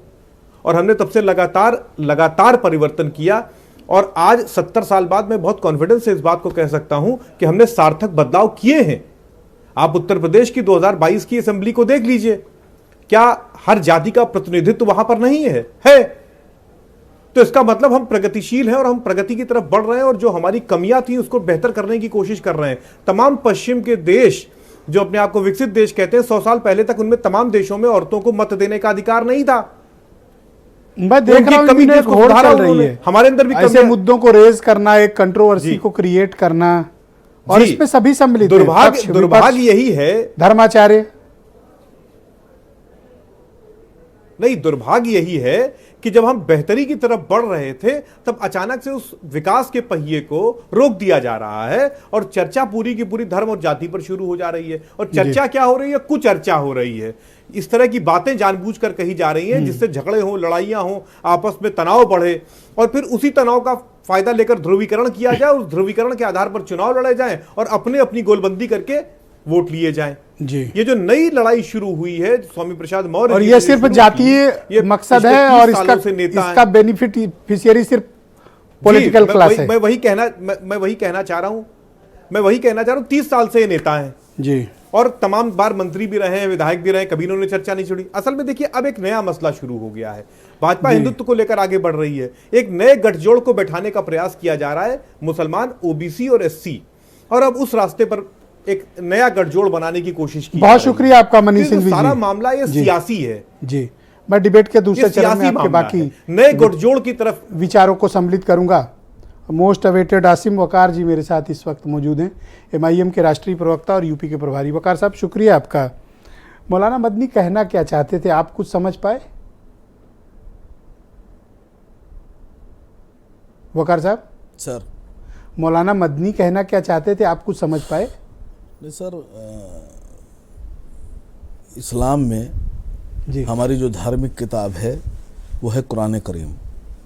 और हमने तब से लगातार परिवर्तन किया। और आज 70 साल बाद मैं बहुत कॉन्फिडेंस से इस बात को कह सकता हूं कि हमने सार्थक बदलाव किए हैं। आप उत्तर प्रदेश की 2022 की असेंबली को देख लीजिए, क्या हर जाति का प्रतिनिधित्व वहां पर नहीं है? तो इसका मतलब हम प्रगतिशील हैं और हम प्रगति की तरफ बढ़ रहे हैं और जो हमारी कमियां थी उसको बेहतर करने की कोशिश कर रहे हैं। तमाम पश्चिम के देश जो अपने आप को विकसित देश कहते हैं, 100 साल पहले तक उनमें तमाम देशों में औरतों को मत देने का अधिकार नहीं था। मैं देख रहा हूं कमी एक घोड़ चल रही है, हमारे अंदर भी ऐसे मुद्दों को रेज करना, एक कंट्रोवर्सी को क्रिएट करना, और इसमें सभी सम्मिलित हैं। दुर्भाग्य यही है, धर्माचार्य नहीं, दुर्भाग्य यही है कि जब हम बेहतरी की तरफ बढ़ रहे थे तब अचानक से उस विकास के पहिए को रोक दिया जा रहा है और चर्चा पूरी की पूरी धर्म और जाति पर शुरू हो जा रही है। और चर्चा क्या हो रही है? कुचर्चा हो रही है। इस तरह की बातें जानबूझकर कही जा रही हैं जिससे झगड़े हों, लड़ाइयां हों, आपस में तनाव बढ़े और फिर उसी तनाव का फायदा लेकर ध्रुवीकरण किया जाए, उस ध्रुवीकरण के आधार पर चुनाव लड़े जाएं और अपने अपनी गोलबंदी करके वोट लिए जाएं। जी, ये जो नई लड़ाई शुरू हुई है स्वामी प्रसाद मौर्य, और ये सिर्फ जातीय मकसद है और इसका बेनिफिशियरी सिर्फ पॉलिटिकल क्लास है। मैं वही कहना चाह रहा हूं 30 साल से ये नेता हैं जी, और तमाम बार मंत्री भी रहे हैं, विधायक भी रहे, कभी इन्होंने चर्चा नहीं छोड़ी। असल में देखिए, अब एक नया मसला शुरू हो गया है। भाजपा हिंदुत्व को लेकर आगे बढ़ रही है, एक नए गठजोड़ को बैठाने का प्रयास किया जा रहा है, मुसलमान, ओबीसी और एससी, और अब उस रास्ते पर एक नया गठजोड़ बनाने की कोशिश की। बहुत शुक्रिया आपका मनीष सिंह जी। सारा मामला ये सियासी है जी। मैं डिबेट के दूसरे चरण में आपके बाकी नए गठजोड़ की तरफ विचारों को सम्मिलित करूंगा। मोस्ट अवेटेड आसिम वकार जी मेरे साथ इस वक्त मौजूद हैं, MIM के राष्ट्रीय प्रवक्ता और यूपी के प्रभारी। वकार साहब, शुक्रिया आपका। मौलाना मदनी कहना क्या चाहते थे, आप कुछ समझ पाए? वकार साहब सर, मौलाना मदनी कहना क्या चाहते थे, आप कुछ समझ पाए? नहीं सर, इस्लाम में जी, हमारी जो धार्मिक किताब है वो है कुरान करीम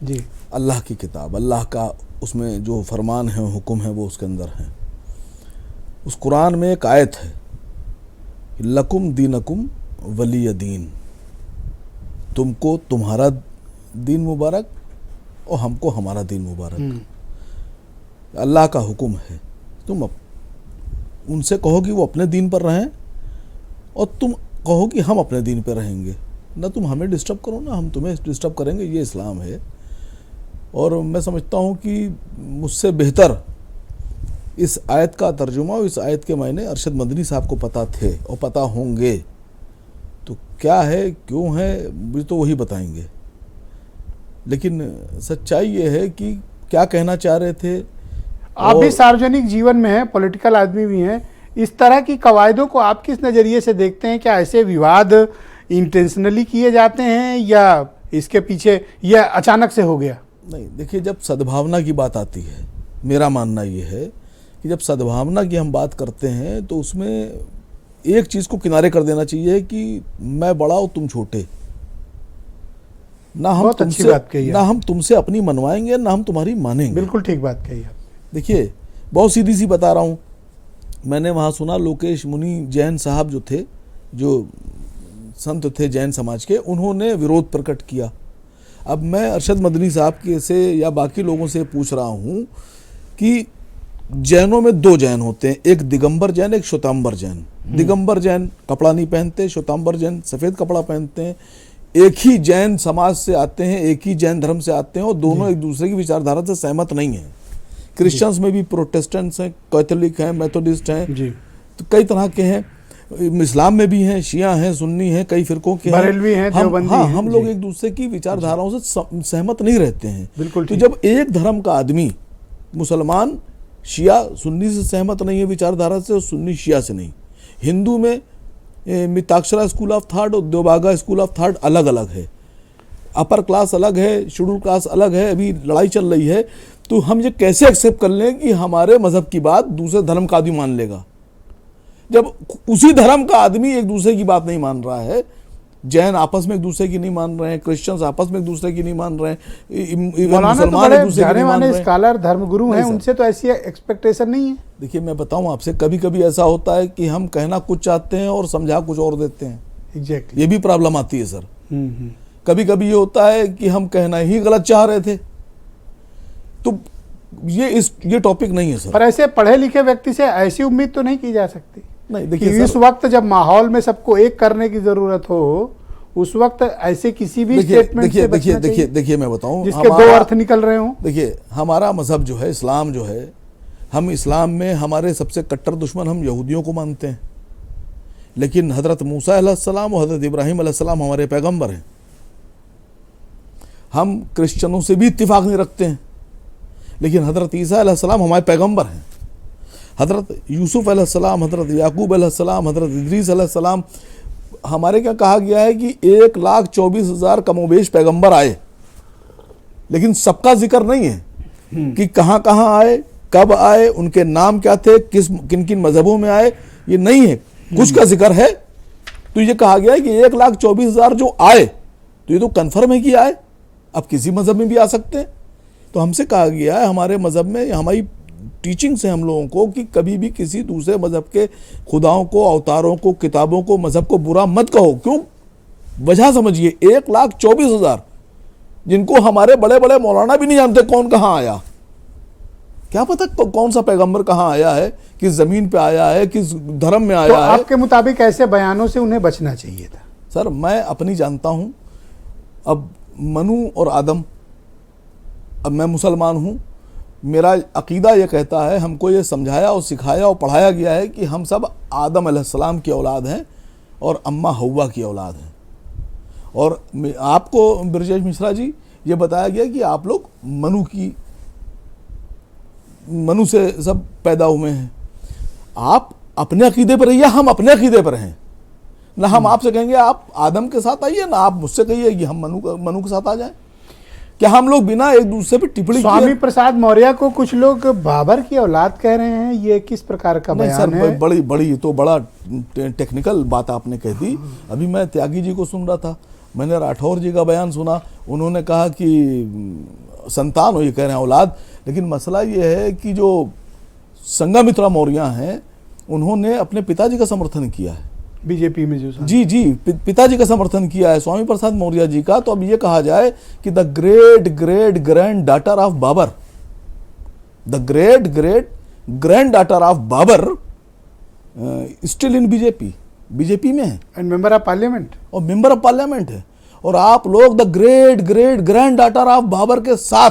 जी, अल्लाह की किताब, अल्लाह का उसमें जो फरमान है, हुक्म है, वो उसके अंदर है। उस कुरान में एक आयत है, लकुम दीनकुम वलिय दीन, तुमको तुम्हारा दीन मुबारक और हमको हमारा दीन मुबारक। अल्लाह का हुक्म है, तुम उनसे कहो कि वो अपने दीन पर रहें और तुम कहो कि हम अपने दीन पर रहेंगे, ना तुम हमें डिस्टर्ब करो ना हम तुम्हें डिस्टर्ब करेंगे। ये इस्लाम है। और मैं समझता हूँ कि मुझसे बेहतर इस आयत का तर्जुमा और इस आयत के मायने अरशद मदनी साहब को पता थे और पता होंगे। तो क्या है, क्यों है, मुझे तो वही बताएंगे। लेकिन सच्चाई ये है कि क्या कहना चाह रहे थे। आप भी सार्वजनिक जीवन में हैं, पॉलिटिकल आदमी भी हैं, इस तरह की कवायदों को आप किस नज़रिए से देखते हैं? क्या ऐसे विवाद इंटेंशनली किए जाते हैं या इसके पीछे यह अचानक से हो गया? नहीं, देखिए, जब सद्भावना की बात आती है, मेरा मानना ये है कि जब सद्भावना की हम बात करते हैं तो उसमें एक चीज़ को किनारे कर देना चाहिए कि मैं बड़ा और तुम छोटे। ना हम तुमसे अपनी मनवाएंगे, ना हम तुम्हारी मानेंगे। बिल्कुल ठीक बात कही आप। देखिए, बहुत सीधी सी बता रहा हूँ, मैंने वहाँ सुना लोकेश मुनि जैन साहब जो थे, जो संत थे जैन समाज के, उन्होंने विरोध प्रकट किया। अब मैं अरशद मदनी साहब के से या बाकी लोगों से पूछ रहा हूँ कि जैनों में दो जैन होते हैं, एक दिगंबर जैन, एक श्वेतांबर जैन। दिगंबर जैन कपड़ा नहीं पहनते, श्वेतांबर जैन सफ़ेद कपड़ा पहनते हैं, एक ही जैन समाज से आते हैं, एक ही जैन धर्म से आते हैं और दोनों एक दूसरे की विचारधारा से सहमत नहीं हैं। क्रिश्चियंस में भी प्रोटेस्टेंट्स हैं, कैथोलिक हैं, मेथोडिस्ट हैं, तो कई तरह के हैं। इस्लाम में भी हैं, शिया हैं, सुन्नी हैं, कई फिरकों के हैं, हम लोग एक दूसरे की विचारधाराओं से सहमत नहीं रहते हैं। बिल्कुल। तो जब एक धर्म का आदमी, मुसलमान शिया सुन्नी से सहमत नहीं है विचारधारा से और सुन्नी शिया से नहीं, हिंदू में मिताक्षरा स्कूल ऑफ थॉट और देवबागा स्कूल ऑफ थॉट अलग अलग है, अपर क्लास अलग है, शेड्यूल क्लास अलग है, अभी लड़ाई चल रही है। तो हम ये कैसे एक्सेप्ट कर लें कि हमारे मजहब की बात दूसरे धर्म का आदमी मान लेगा, जब उसी धर्म का आदमी एक दूसरे की बात नहीं मान रहा है। जैन आपस में एक दूसरे की नहीं मान रहे हैं, क्रिश्चियंस आपस में एक दूसरे की नहीं मान रहे हैं, मुसलमान एक दूसरे की नहीं मान रहे हैं। स्कॉलर धर्मगुरु हैं, उनसे तो ऐसी एक्सपेक्टेशन नहीं है। देखिए, मैं बताऊं आपसे, कभी कभी ऐसा होता है कि हम कहना कुछ चाहते हैं और समझा कुछ और देते हैं। एग्जैक्टली, ये भी प्रॉब्लम आती है सर। कभी कभी ये होता है कि हम कहना ही गलत चाह रहे थे। तो ये टॉपिक नहीं है सर। पर ऐसे पढ़े लिखे व्यक्ति से ऐसी उम्मीद तो नहीं की जा सकती नहीं, कि देखिए इस वक्त जब माहौल में सबको एक करने की जरूरत हो उस वक्त ऐसे किसी भी स्टेटमेंट से बचना चाहिए। देखिए मैं बताऊं, जिसके दो अर्थ निकल रहे हों। देखिए हमारा मजहब जो है, इस्लाम जो है, हम इस्लाम में हमारे सबसे कट्टर दुश्मन हम यहूदियों को मानते हैं, लेकिन हजरत मूसा अलैहिस्सलाम और हजरत इब्राहिम अलैहिस्सलाम हमारे पैगंबर हैं। हम क्रिश्चियनों से भी इत्तिफाक नहीं रखते हैं, लेकिन हजरत ईसा अलैहिस्सलाम हमारे पैगंबर हैं। हजरत यूसुफ अलैहिस्सलाम, हजरत याकूब अलैहिस्सलाम, हजरत इदरीस अलैहिस्सलाम, हमारे क्या कहा गया है कि 1,24,000 कमोबेश पैगंबर आए, लेकिन सबका जिक्र नहीं है कि कहाँ कहाँ आए, कब आए, उनके नाम क्या थे, किन किन मजहबों में आए, ये नहीं है। कुछ का जिक्र है। तो ये कहा गया है कि 1,24,000 जो आए, तो ये तो कन्फर्म है कि आए, अब किसी मजहब में भी आ सकते हैं। तो हमसे कहा गया है, हमारे मजहब में, हमारी टीचिंग से हम लोगों को, कि कभी भी किसी दूसरे मजहब के खुदाओं को, अवतारों को, किताबों को, मजहब को बुरा मत कहो। क्यों? वजह समझिए, 1,24,000 जिनको हमारे बड़े बड़े मौलाना भी नहीं जानते कौन कहाँ आया, क्या पता कौन सा पैगंबर कहाँ आया है, किस जमीन पे आया है, किस धर्म में आया तो है। आपके मुताबिक ऐसे बयानों से उन्हें बचना चाहिए था। सर मैं अपनी जानता हूं, अब मनु और आदम, अब मैं मुसलमान हूं, मेरा अकीदा ये कहता है, हमको ये समझाया और सिखाया और पढ़ाया गया है कि हम सब आदम अलैहिस्सलाम की औलाद हैं और अम्मा हव्वा की औलाद हैं। और आपको ब्रजेश मिश्रा जी ये बताया गया कि आप लोग मनु से सब पैदा हुए हैं। आप अपने अकीदे पर रहिए, हम अपने अकीदे पर हैं ना। हम आपसे कहेंगे आप आदम के साथ आइए, ना आप मुझसे कहिए कि हम मनु के साथ आ जाएं। क्या हम लोग बिना एक दूसरे पे टिप्पणी स्वामी प्रसाद मौर्य को कुछ लोग बाबर की औलाद कह रहे हैं, ये किस प्रकार का बयान है? बड़ी तो बड़ा टेक्निकल बात आपने कह दी। अभी मैं त्यागी जी को सुन रहा था, मैंने राठौर जी का बयान सुना, उन्होंने कहा कि संतान हो, ये कह रहे हैं औलाद। लेकिन मसला ये है कि जो संघमित्रा मौर्य हैं, उन्होंने अपने पिताजी का समर्थन किया है बीजेपी में जो जी पिताजी का समर्थन किया है, स्वामी प्रसाद मौर्य जी का। तो अब ये कहा जाए कि the great great granddaughter of Babar, the great great granddaughter of Babar still in BJP में है, एंड मेंबर ऑफ पार्लियामेंट, और मेंबर ऑफ पार्लियामेंट है। और आप लोग the great great granddaughter of Babar के साथ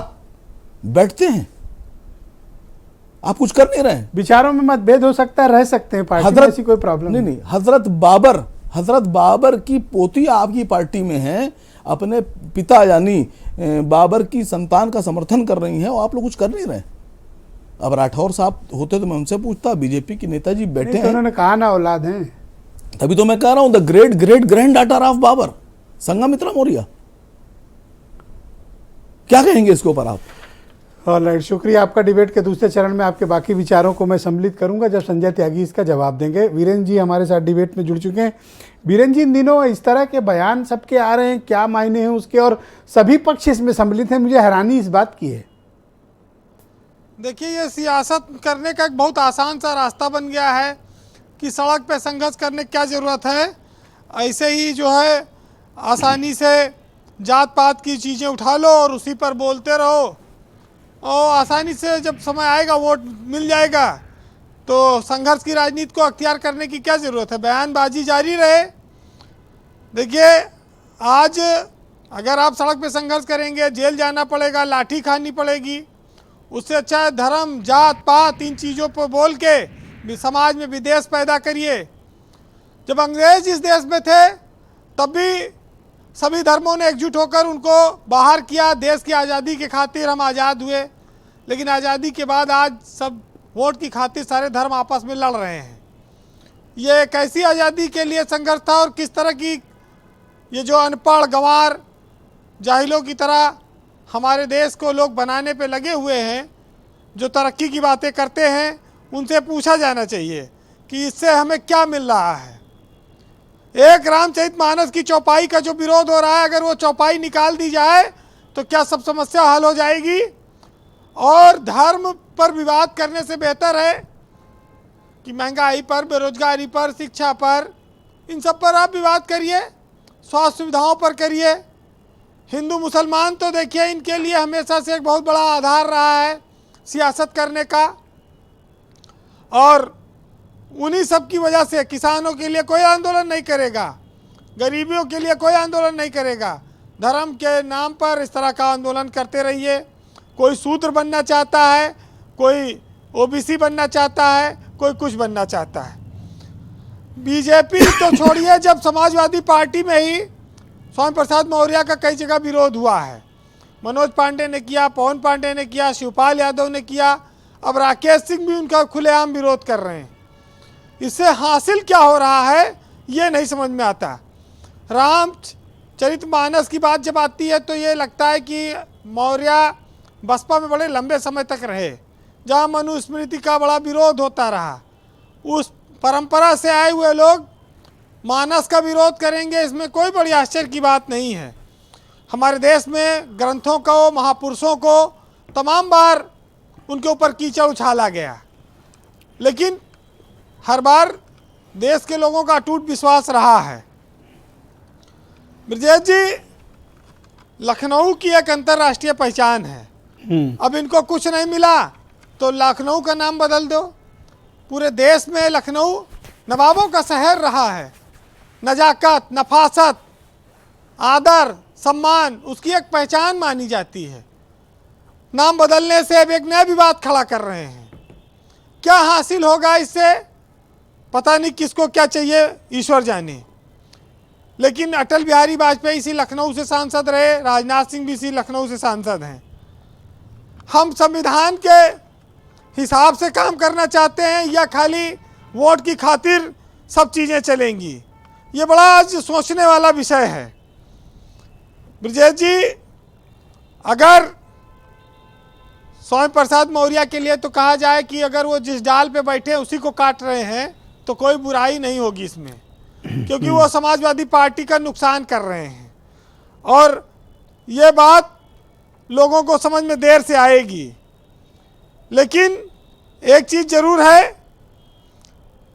बैठते हैं, आप कुछ कर नहीं रहे हैं। विचारों में मतभेद हो सकता है, रह सकते हैं, पार्टी में ऐसी कोई प्रॉब्लम नहीं। हजरत बाबर की पोती आपकी पार्टी में है, अपने पिता यानी बाबर की संतान का समर्थन कर रही हैं, और आप लोग कुछ कर नहीं रहे। अब राठौर साहब होते तो मैं उनसे पूछता, बीजेपी के नेताजी बैठे हैं, उन्होंने कहा ना औलाद हैं, तभी तो मैं कह रहा हूं the great great granddaughter of Babar, Sanghamitra Maurya. क्या कहेंगे इसके ऊपर आप? ऑलराइट, शुक्रिया आपका। डिबेट के दूसरे चरण में आपके बाकी विचारों को मैं सम्मिलित करूंगा जब संजय त्यागी इसका जवाब देंगे। वीरेंद्र जी हमारे साथ डिबेट में जुड़ चुके हैं। वीरेंद्र जी, इन दिनों इस तरह के बयान सबके आ रहे हैं, क्या मायने हैं उसके, और सभी पक्ष इसमें सम्मिलित हैं, मुझे हैरानी इस बात की है। देखिए, ये सियासत करने का एक बहुत आसान सा रास्ता बन गया है कि सड़क पे संघर्ष करने की क्या ज़रूरत है, ऐसे ही जो है आसानी से जात पात की चीज़ें उठा लो और उसी पर बोलते रहो, और आसानी से जब समय आएगा वोट मिल जाएगा। तो संघर्ष की राजनीति को अख्तियार करने की क्या ज़रूरत है, बयानबाजी जारी रहे। देखिए, आज अगर आप सड़क पे संघर्ष करेंगे, जेल जाना पड़ेगा, लाठी खानी पड़ेगी, उससे अच्छा है धर्म, जात पात, इन चीज़ों पर बोल के समाज में विद्वेष पैदा करिए। जब अंग्रेज इस देश में थे तब भी सभी धर्मों ने एकजुट होकर उनको बाहर किया, देश की आज़ादी के खातिर हम आज़ाद हुए। लेकिन आज़ादी के बाद आज सब वोट की खातिर सारे धर्म आपस में लड़ रहे हैं। ये कैसी आज़ादी के लिए संघर्ष था, और किस तरह की ये जो अनपढ़ गंवार जाहिलों की तरह हमारे देश को लोग बनाने पे लगे हुए हैं, जो तरक्की की बातें करते हैं, उनसे पूछा जाना चाहिए कि इससे हमें क्या मिल रहा है। एक रामचरितमानस की चौपाई का जो विरोध हो रहा है, अगर वो चौपाई निकाल दी जाए तो क्या सब समस्या हल हो जाएगी? और धर्म पर विवाद करने से बेहतर है कि महंगाई पर, बेरोजगारी पर, शिक्षा पर, इन सब पर आप विवाद करिए, स्वास्थ्य सुविधाओं पर करिए, हिंदू मुसलमान तो देखिए इनके लिए हमेशा से एक बहुत बड़ा आधार रहा है सियासत करने का, और उन्हीं सब की वजह से किसानों के लिए कोई आंदोलन नहीं करेगा, गरीबियों के लिए कोई आंदोलन नहीं करेगा। धर्म के नाम पर इस तरह का आंदोलन करते रहिए। कोई शूद्र बनना चाहता है, कोई ओबीसी बनना चाहता है, कोई कुछ बनना चाहता है। बीजेपी तो छोड़िए, जब समाजवादी पार्टी में ही स्वामी प्रसाद मौर्य का कई जगह विरोध हुआ है। मनोज पांडे ने किया, पवन पांडे ने किया, शिवपाल यादव ने किया, अब राकेश सिंह भी उनका खुलेआम विरोध कर रहे हैं। इससे हासिल क्या हो रहा है ये नहीं समझ में आता। रामचरितमानस की बात जब आती है तो ये लगता है कि मौर्य बसपा में बड़े लंबे समय तक रहे, जहाँ मनुस्मृति का बड़ा विरोध होता रहा। उस परंपरा से आए हुए लोग मानस का विरोध करेंगे, इसमें कोई बड़ी आश्चर्य की बात नहीं है। हमारे देश में ग्रंथों को, महापुरुषों को तमाम बार उनके ऊपर कीचड़ उछाला गया, लेकिन हर बार देश के लोगों का अटूट विश्वास रहा है। ब्रजेश जी, लखनऊ की एक अंतर्राष्ट्रीय पहचान है। अब इनको कुछ नहीं मिला तो लखनऊ का नाम बदल दो। पूरे देश में लखनऊ नवाबों का शहर रहा है। नजाकत, नफासत, आदर, सम्मान उसकी एक पहचान मानी जाती है। नाम बदलने से अब एक नया विवाद खड़ा कर रहे हैं। क्या हासिल होगा इससे पता नहीं, किसको क्या चाहिए ईश्वर जाने। लेकिन अटल बिहारी वाजपेयी इसी लखनऊ से सांसद रहे, राजनाथ सिंह भी इसी लखनऊ से सांसद हैं। हम संविधान के हिसाब से काम करना चाहते हैं या खाली वोट की खातिर सब चीज़ें चलेंगी, ये बड़ा आज सोचने वाला विषय है। ब्रजेश जी, अगर स्वामी प्रसाद मौर्य के लिए तो कहा जाए कि अगर वो जिस डाल पे बैठे उसी को काट रहे हैं तो कोई बुराई नहीं होगी इसमें, क्योंकि वो समाजवादी पार्टी का नुकसान कर रहे हैं। और ये बात लोगों को समझ में देर से आएगी, लेकिन एक चीज़ जरूर है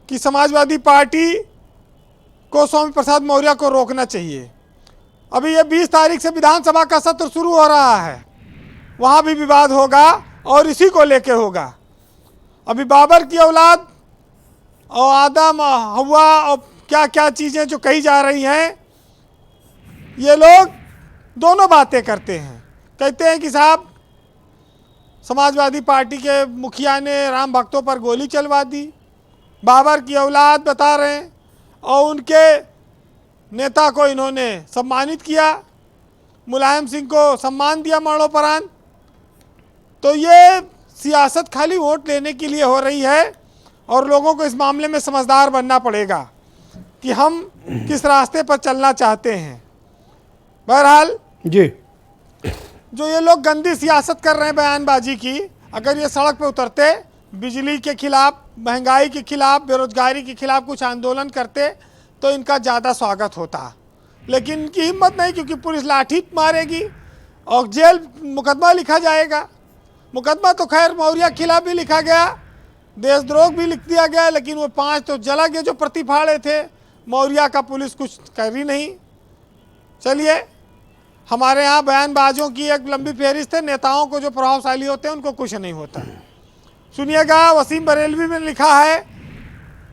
कि समाजवादी पार्टी को स्वामी प्रसाद मौर्य को रोकना चाहिए। अभी ये 20 तारीख से विधानसभा का सत्र शुरू हो रहा है, वहाँ भी विवाद होगा और इसी को लेके होगा। अभी बाबर की औलाद और आदम हवा और क्या क्या चीज़ें जो कही जा रही हैं, ये लोग दोनों बातें करते हैं। कहते हैं कि साहब समाजवादी पार्टी के मुखिया ने राम भक्तों पर गोली चलवा दी, बाबर की औलाद बता रहे हैं, और उनके नेता को इन्होंने सम्मानित किया, मुलायम सिंह को सम्मान दिया मरणोपरांत। तो ये सियासत खाली वोट लेने के लिए हो रही है और लोगों को इस मामले में समझदार बनना पड़ेगा कि हम किस रास्ते पर चलना चाहते हैं। बहरहाल जी, जो ये लोग गंदी सियासत कर रहे हैं बयानबाजी की, अगर ये सड़क पे उतरते, बिजली के खिलाफ, महंगाई के खिलाफ, बेरोजगारी के खिलाफ कुछ आंदोलन करते तो इनका ज़्यादा स्वागत होता। लेकिन इनकी हिम्मत नहीं, क्योंकि पुलिस लाठी मारेगी और जेल मुकदमा लिखा जाएगा। मुकदमा तो खैर मौर्य के खिलाफ भी लिखा गया, देशद्रोह भी लिख दिया गया, लेकिन वो 5 तो जला गए जो प्रति फाड़े थे। मौर्य का पुलिस कुछ कर ही नहीं। चलिए, हमारे यहाँ बयानबाजों की एक लंबी फहरिस्त है। नेताओं को जो प्रभावशाली होते हैं उनको कुछ नहीं होता। सुनिएगा, वसीम बरेलवी में लिखा है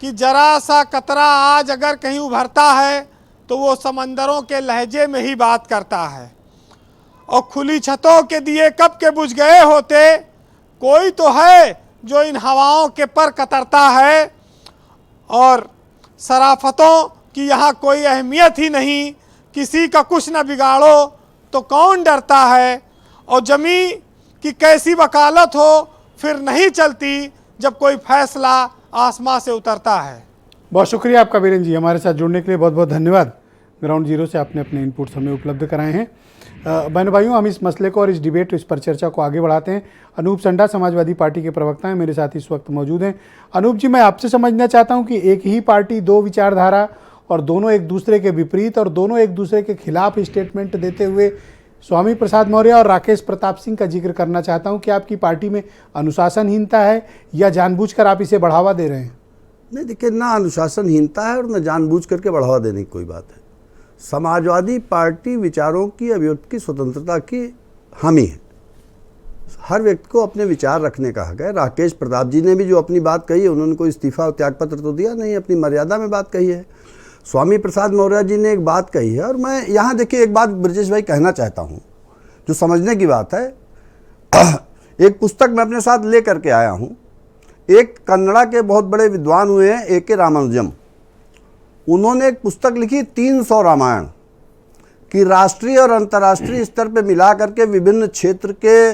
कि जरा सा कतरा आज अगर कहीं उभरता है तो वो समंदरों के लहजे में ही बात करता है, और खुली छतों के दिए कब के बुझ गए होते, कोई तो है जो इन हवाओं के पर कतरता है, और शराफतों की यहाँ कोई अहमियत ही नहीं, किसी का कुछ न बिगाड़ो तो कौन डरता है, और जमी की कैसी वकालत हो फिर नहीं चलती जब कोई फैसला आसमां से उतरता है। बहुत शुक्रिया आपका वीरेंद्र जी, हमारे साथ जुड़ने के लिए बहुत बहुत धन्यवाद। ग्राउंड जीरो से आपने अपने इनपुट्स हमें उपलब्ध कराए हैं। बहनों भाइयों, हम इस मसले को और इस डिबेट, इस पर चर्चा को आगे बढ़ाते हैं। अनूप संडा समाजवादी पार्टी के प्रवक्ता हैं, मेरे साथ इस वक्त मौजूद हैं। अनूप जी, मैं आपसे समझना चाहता हूं कि एक ही पार्टी, दो विचारधारा, और दोनों एक दूसरे के विपरीत और दोनों एक दूसरे के खिलाफ स्टेटमेंट देते हुए स्वामी प्रसाद मौर्य और राकेश प्रताप सिंह का जिक्र करना चाहता हूं कि आपकी पार्टी में अनुशासनहीनता है या जानबूझकर आप इसे बढ़ावा दे रहे हैं? नहीं, देखिए, ना अनुशासनहीनता है और ना जानबूझ करके बढ़ावा देने की कोई बात है। समाजवादी पार्टी विचारों की अभिव्यक्ति की स्वतंत्रता की हामी है। हर व्यक्ति को अपने विचार रखने का हक है। राकेश प्रताप जी ने भी जो अपनी बात कही है, उन्होंने कोई इस्तीफा और त्यागपत्र तो दिया नहीं, अपनी मर्यादा में बात कही है। स्वामी प्रसाद मौर्य जी ने एक बात कही है, और मैं यहाँ देखिए एक बात ब्रजेश भाई कहना चाहता हूँ जो समझने की बात है। एक पुस्तक मैं अपने साथ ले करके आया हूँ। एक कन्नड़ा के बहुत बड़े विद्वान हुए हैं A.K. रामानुजम, उन्होंने एक पुस्तक लिखी 300 रामायण कि राष्ट्रीय और अंतर्राष्ट्रीय स्तर पर मिला करके विभिन्न क्षेत्र के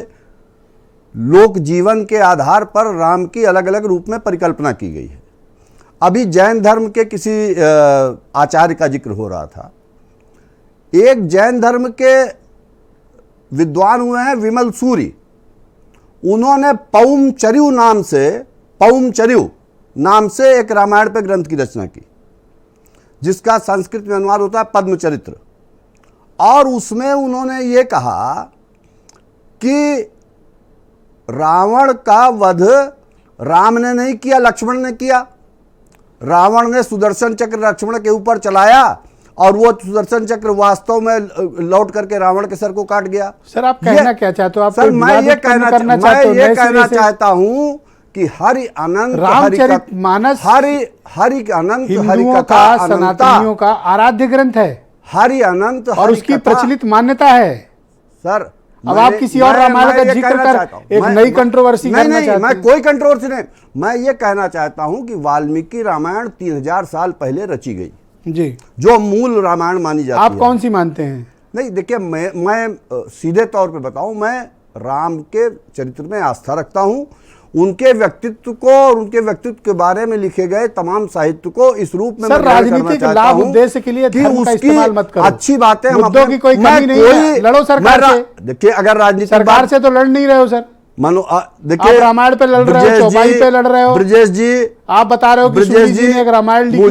लोक जीवन के आधार पर राम की अलग अलग रूप में परिकल्पना की गई है। अभी जैन धर्म के किसी आचार्य का जिक्र हो रहा था। एक जैन धर्म के विद्वान हुए हैं विमल सूरी, उन्होंने पौमचर्यु नाम से एक रामायण पे ग्रंथ की रचना की, जिसका संस्कृत में अनुवाद होता है पद्मचरित्र। और उसमें उन्होंने ये कहा कि रावण का वध राम ने नहीं किया, लक्ष्मण ने किया। रावण ने सुदर्शन चक्र लक्ष्मण के ऊपर चलाया और वो सुदर्शन चक्र वास्तव में लौट करके रावण के सर को काट गया। सर आप कहना क्या चाहते हो? आप सर मैं ये कहना चाहता हूँ कि हरि अनंत रामचरितमानस हरि अनंत हिंदुओं का, सनातनियों का आराध्य ग्रंथ है, हरि अनंत, और उसकी प्रचलित मान्यता है। सर अब आप किसी और रामायण का जिक्र कर एक नई कंट्रोवर्सी करना चाहते हैं। मैं कोई कंट्रोवर्सी नहीं, मैं ये कहना चाहता हूं कि वाल्मीकि रामायण 3000 साल पहले रची गई जी, जो मूल रामायण मानी जाती है। आप कौन सी मानते हैं? नहीं देखिए, मैं सीधे तौर पे बताऊं, मैं राम के चरित्र में आस्था रखता हूं। उनके व्यक्तित्व को और उनके व्यक्तित्व के बारे में लिखे गए तमाम साहित्य को इस रूप में राजनीतिक लाभ उद्देश्य के लिए धर्म का इस्तेमाल मत करो। अच्छी बात है, मुद्दों की कोई कमी नहीं है, लड़ो सरकार से। देखिए अगर राजनीतिक सरकार से तो लड़ नहीं रहे हो सर, देखिए रामायण पे लड़ रहे हो, चौपाई पे लड़ रहे हो। ब्रजेश जी आप बता रहे हो कि सूरी जी ने एक रामायण लिखी,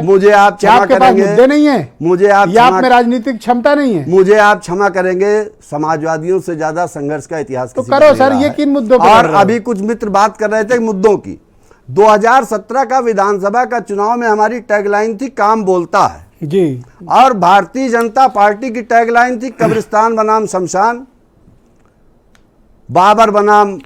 मुझे आप क्षमा करेंगे, मुद्दे नहीं है, मुझे आप में राजनीतिक क्षमता नहीं है, मुझे आप क्षमा करेंगे। समाजवादियों से ज्यादा संघर्ष का इतिहास तो करो सर। ये किन मुद्दों पर? और अभी कुछ मित्र बात कर रहे थे मुद्दों की। 2017 का विधानसभा का चुनाव में हमारी टैगलाइन थी काम बोलता है जी, और भारतीय जनता पार्टी की टैगलाइन थी कब्रिस्तान बनाम शमशान, बाबर बनाम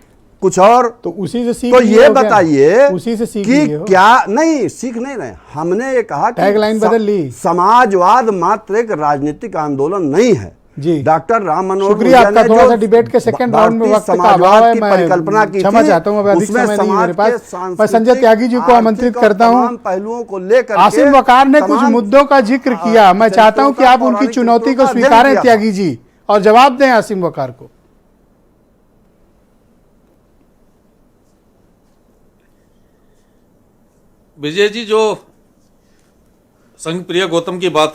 कुछ और। तो उसी से सीख तो ये बताइए उसी से सीख कि क्या नहीं सीख नहीं रहे। हमने ये कहा कि टैगलाइन बदल ली, समाजवाद मात्र एक राजनीतिक आंदोलन नहीं है जी। डॉक्टर राम मनोहर शुक्रिया आपका। थोड़ा सा डिबेट के सेकंड राउंड में वक्त का अभाव है, मैं परिकल्पना की क्षमा चाहता हूं, अधिक समय नहीं मेरे पास। मैं संजय त्यागी जी को आमंत्रित करता हूं। पहलुओं को लेकर आसिम वकार ने कुछ मुद्दों का जिक्र किया, मैं चाहता हूं कि आप उनकी चुनौती को स्वीकारें त्यागी जी, और जवाब दें आसिम वकार को। विजय जी, जो संघ प्रिय गौतम की बात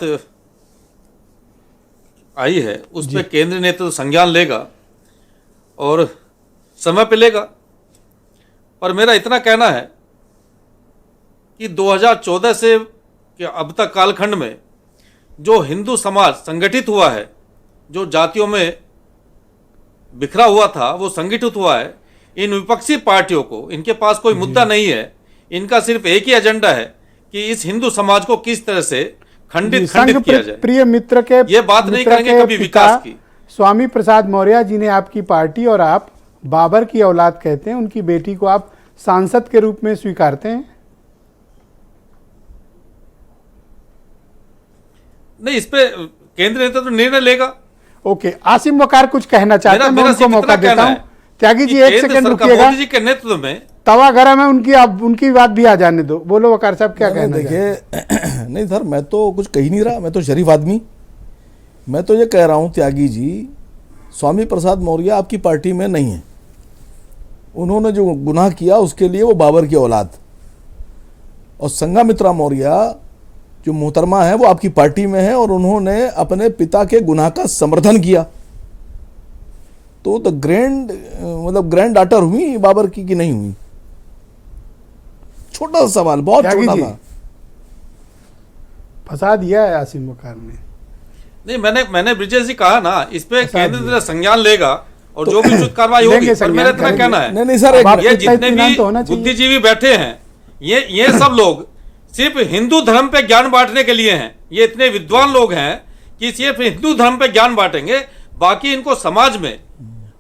आई है उस पर केंद्र ने तो संज्ञान लेगा और समय पे लेगा। और मेरा इतना कहना है कि 2014 से अब तक कालखंड में जो हिंदू समाज संगठित हुआ है, जो जातियों में बिखरा हुआ था वो संगठित हुआ है। इन विपक्षी पार्टियों को इनके पास कोई मुद्दा नहीं है, इनका सिर्फ एक ही एजेंडा है कि इस हिंदू समाज को किस तरह से खंडित किया जाए। प्रिय मित्र के ये बात नहीं करेंगे कभी विकास की। स्वामी प्रसाद मौर्य जिन्हें आपकी पार्टी और आप बाबर की औलाद कहते हैं, उनकी बेटी को आप सांसद के रूप में स्वीकारते हैं? नहीं, इस पे केंद्र नेता तो निर्णय लेगा। ओके, आसिम वकार कुछ कहना चाहते हैं, मैं उनको मौका देता हूं। त्यागी जी एक सेकंड रुकिएगा। मोदी जी के नेतृत्व में तवा गरम है, उनकी बात भी आ जाने दो। बोलो वकार साहब, क्या कहना है? देखिए नहीं सर, मैं तो कुछ कह नहीं रहा, मैं तो शरीफ आदमी। मैं तो ये कह रहा हूँ त्यागी जी, स्वामी प्रसाद मौर्य आपकी पार्टी में नहीं है। उन्होंने जो गुनाह किया उसके लिए वो बाबर की औलाद, और संघमित्रा मौर्य जो मोहतरमा है वो आपकी पार्टी में है, और उन्होंने अपने पिता के गुनाह का समर्थन किया। तो ग्रैंड डॉटर हुई बाबर की कि नहीं हुई? छोटा सा सवाल, बहुत छोटा था। फंसा दिया है आसिम वकार ने। नहीं, मैंने ब्रिजेश जी कहा ना, इस पे केंद्र संज्ञान लेगा और जो भी उचित कार्रवाई होगी। पर मेरा इतना कहना है, नहीं सर, ये जितने भी बुद्धिजीवी बैठे हैं, ये सब लोग सिर्फ हिंदू धर्म पे ज्ञान बांटने के लिए हैं। ये इतने विद्वान लोग हैं कि सिर्फ हिंदू धर्म पे ज्ञान बांटेंगे, बाकी इनको समाज में,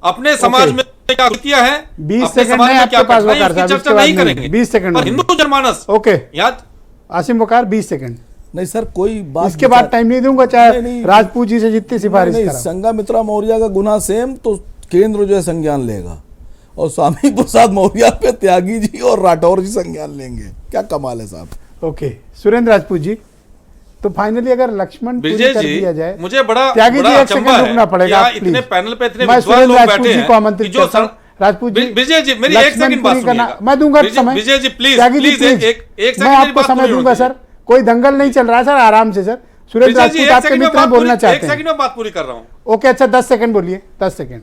अपने समाज में क्या किया है, 20 अपने सेकंड समाज है में आपके क्या पास करना है, वकार इसकी साहब, चर्चा इसके बाद नहीं नहीं, करेंगे। 20 सेकंड और में। हिंदू जनमानस ओके याद आसिम वकार 20 सेकंड। नहीं सर, कोई बात इसके बाद टाइम नहीं दूंगा, चाहे नहीं, राजपूत जी से जितनी सिफारिश नहीं, करा। संघमित्रा मौर्य का गुना सेम, तो केंद्र जो है संज्ञान लेगा, और स्वामी प्रसाद मौर्य पे त्यागी जी और राठौर जी संज्ञान लेंगे। क्या कमाल है साहब। ओके सुरेंद्र राजपूत जी, तो फाइनली अगर लक्ष्मण पूरी विजय कर जी, दिया जाए, मुझे बड़ा त्यागी जी बड़ा एक अचंभा सेकंड रुकना है पड़ेगा कि इतने प्लीज। पैनल पे इतने मैं विद्वान सुरेंद्र लोग राजपूत बैठे जी हैं को आमंत्रित कि जो करता हूं। राजपूत जी, विजय जी मेरी एक लक्ष्मण सेकंड बात पूरी करना, सुनिएगा। मैं दूंगा समय। विजय जी प्लीज त्यागी जी, प्लीज एक सेकंड मैं मेरी आपको बात समय पूरी दूंगा होने सर, कोई दंगल नहीं चल रहा है सर, आराम से सर। सुरेंद्र विजय जी राजपूत एक आपके सेकंड में मित्र हैं, बात बोलना पूरी, चाहते एक हैं। सेकंड में बात पूरी कर रहा हूं। ओके अच्छा 10 सेकंड बोलिए, 10 सेकंड।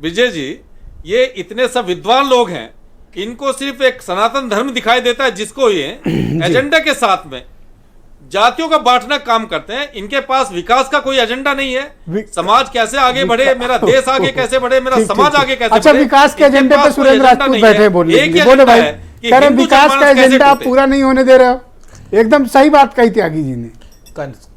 विजय जी, ये इतने सब विद्वान लोग हैं, इनको सिर्फ एक सनातन धर्म दिखाई देता है, जिसको ये एजेंडा के साथ में जातियों का बांटना काम करते हैं। इनके पास विकास का कोई एजेंडा नहीं है। समाज कैसे आगे बढ़े, मेरा देश आगे कैसे बढ़े, मेरा ठीक, समाज ठीक, आगे कैसे अच्छा बढ़े, विकास के इनके एजेंडे पे पास कोई सुरेंद्र एजेंडा राजपूत नहीं बैठे है। हैं बोलने एक के लिए। ही बोले एजेंडा भाई, है कि कह रहे हिंदू विकास का जनमानस कैसे एजेंडा टूटे। पूरा नहीं होने दे रहे हो। एकदम सही बात कही त्यागी जी ने।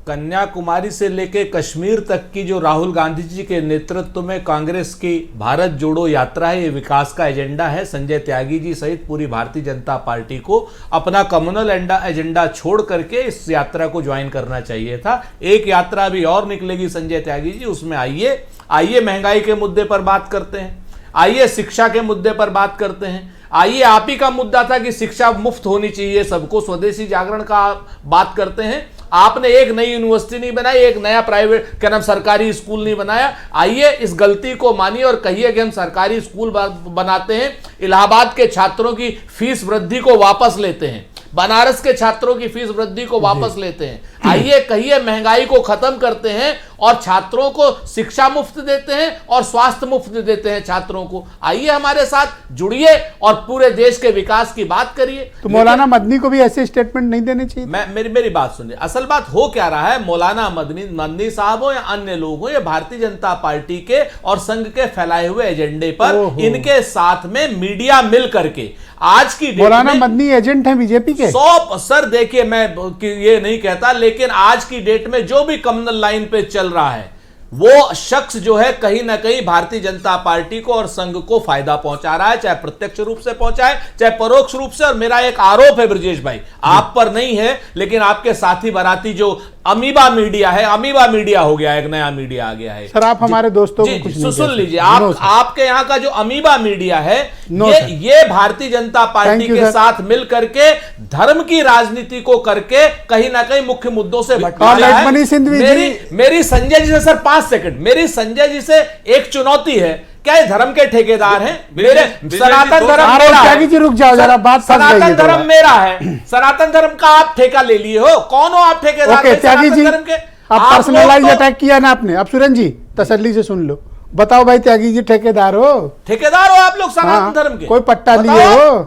कन्याकुमारी से लेके कश्मीर तक की जो राहुल गांधी जी के नेतृत्व में कांग्रेस की भारत जोड़ो यात्रा है, ये विकास का एजेंडा है। संजय त्यागी जी सहित पूरी भारतीय जनता पार्टी को अपना कम्युनल एजेंडा छोड़ करके इस यात्रा को ज्वाइन करना चाहिए था। एक यात्रा अभी और निकलेगी संजय त्यागी जी, उसमें आइए महंगाई के मुद्दे पर बात करते हैं, आइए शिक्षा के मुद्दे पर बात करते हैं, आइए आप ही का मुद्दा था कि शिक्षा मुफ्त होनी चाहिए सबको, स्वदेशी जागरण का बात करते हैं। आपने एक नई यूनिवर्सिटी नहीं बनाई, एक नया प्राइवेट क्या नाम सरकारी स्कूल नहीं बनाया। आइए इस गलती को मानिए और कहिए कि हम सरकारी स्कूल बनाते हैं, इलाहाबाद के छात्रों की फीस वृद्धि को वापस लेते हैं, बनारस के छात्रों की फीस वृद्धि को वापस लेते हैं। आइए कहिए महंगाई को खत्म करते हैं और छात्रों को शिक्षा मुफ्त देते हैं और स्वास्थ्य मुफ्त देते हैं छात्रों को। आइए हमारे साथ जुड़िए और पूरे देश के विकास की बात करिए। तो मौलाना मदनी को भी ऐसे स्टेटमेंट नहीं देने चाहिए। मेरी बात सुनिए, असल बात हो क्या रहा है, मौलाना मदनी साहब हो या अन्य लोग हो, ये भारतीय जनता पार्टी के और संघ के फैलाए हुए एजेंडे पर इनके साथ में मीडिया मिल करके आज की डेट मौलाना मदनी एजेंट हैं बीजेपी के। सर देखिए, मैं ये नहीं कहता, लेकिन आज की डेट में जो भी कम्युनल लाइन पे चल रहा है वो शख्स जो है कहीं ना कहीं भारतीय जनता पार्टी को और संघ को फायदा पहुंचा रहा है, चाहे प्रत्यक्ष रूप से पहुंचाए चाहे परोक्ष रूप से। और मेरा एक आरोप है ब्रजेश भाई, आप पर नहीं है लेकिन आपके साथी बराती जो अमीबा मीडिया है, अमीबा मीडिया हो गया, एक नया मीडिया आ गया है। सर आप हमारे दोस्तों को कुछ नहीं सुन लीजिए, आपके यहाँ का जो अमीबा मीडिया है ये भारतीय जनता पार्टी के साथ मिल करके धर्म की राजनीति को करके कहीं ना कहीं मुख्य मुद्दों से भटका रहा है। मेरी संजय जी से सर 5 सेकंड, मेरी संजय जी से एक चुनौती है, क्या ये धर्म के ठेकेदार हैं? मेरे सनातन धर्म मेरा है। रुक जाओ जरा, बात सनातन धर्म मेरा है, सनातन धर्म का आप ठेका ले लिए हो, कौन हो आप ठेकेदार? त्यागी जी, धर्म के आप पर्सनलाइज अटैक किया ना आपने। अब सुरेंद्र जी तसल्ली से सुन लो, बताओ भाई त्यागी जी ठेकेदार हो? ठेकेदार हो आप लोग सनातन धर्म के? कोई पट्टा लिए हो,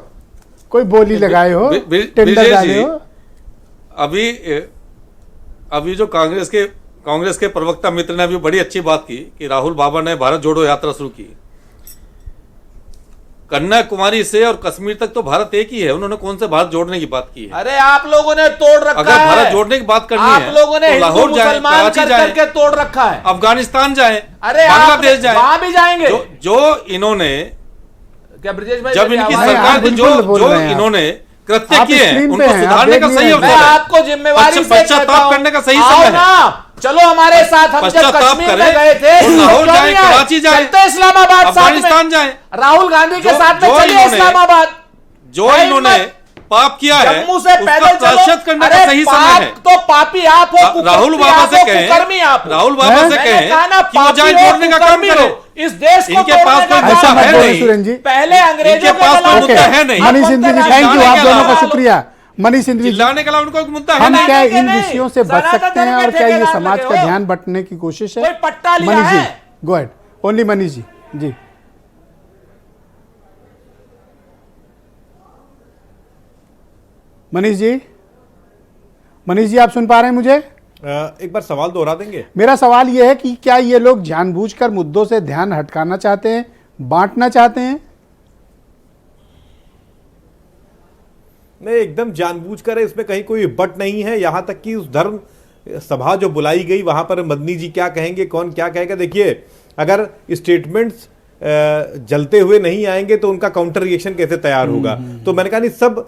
कोई बोली लगाए हो, टेंडर डाले हो? अभी जो कांग्रेस के प्रवक्ता मित्र ने भी बड़ी अच्छी बात की कि राहुल बाबा ने भारत जोड़ो यात्रा शुरू की। कन्याकुमारी से और कश्मीर तक तो भारत एक ही है, उन्होंने कौन से भारत जोड़ने की बात की है? अरे आप लोगों ने तोड़ रखा अगर है। भारत जोड़ने की बात करनी आप है, लोगों ने तो हिंदू लाहौर जाए, मुसलमान कराची जाए, करके तोड़ रखा है, अफगानिस्तान जाए, अरे बांग्लादेश जाए, वहां भी जाएंगे। जो इन्होंने क्या ब्रजेश भाई, जब इनकी सरकार थी, जो इन्होंने कृत्य किए हैं उनको सुधारने का सही अवसर है। आपको जिम्मेवारी से पश्चाताप करने का सही समय है। चलो हमारे साथ, हम जब कश्मीर में गए थे, लाहौर जाए, कराची जाए, चलते इस्लामाबाद, अफगानिस्तान जाए, राहुल गांधी के साथ में चलिए इस्लामाबाद। जो इन्होंने पाप किया है जम्मू से पैदल चलो, करने का सही समय है। तो पापी आप हो, राहुल बाबा से कहें, राहुल बाबा से कहें कि वो जाए जोड़ने का काम करो। इस देश को इनके पास कोई मुद्दा है नहीं, पहले अंग्रेजों के पास कोई मुद्दा है नहीं। मनीष सिंधवी जी थैंक यू, आप दोनों का शुक्रिया। मनीष सिंधवी जी, चिल्लाने के अलावा उनको मुद्दा है हम नहीं। क्या इन विषयों से बच सकते हैं और क्या ये समाज का ध्यान बंटने की कोशिश है? Manish ji go ahead, only Manish ji. जी मनीष जी आप सुन पा रहे हैं मुझे? एक बार सवाल दोहरा देंगे? मेरा सवाल यह है कि क्या ये लोग जानबूझकर मुद्दों से ध्यान हटकाना चाहते हैं, बांटना चाहते हैं? नहीं, एकदम जानबूझकर है, इसमें कहीं कोई बट नहीं है। यहाँ तक कि उस धर्म सभा जो बुलाई गई वहां पर मदनी जी क्या कहेंगे, कौन क्या कहेगा, देखिए अगर स्टेटमेंट्स जलते हुए नहीं आएंगे तो उनका काउंटर रिएक्शन कैसे तैयार होगा। तो मैंने कहा नहीं, सब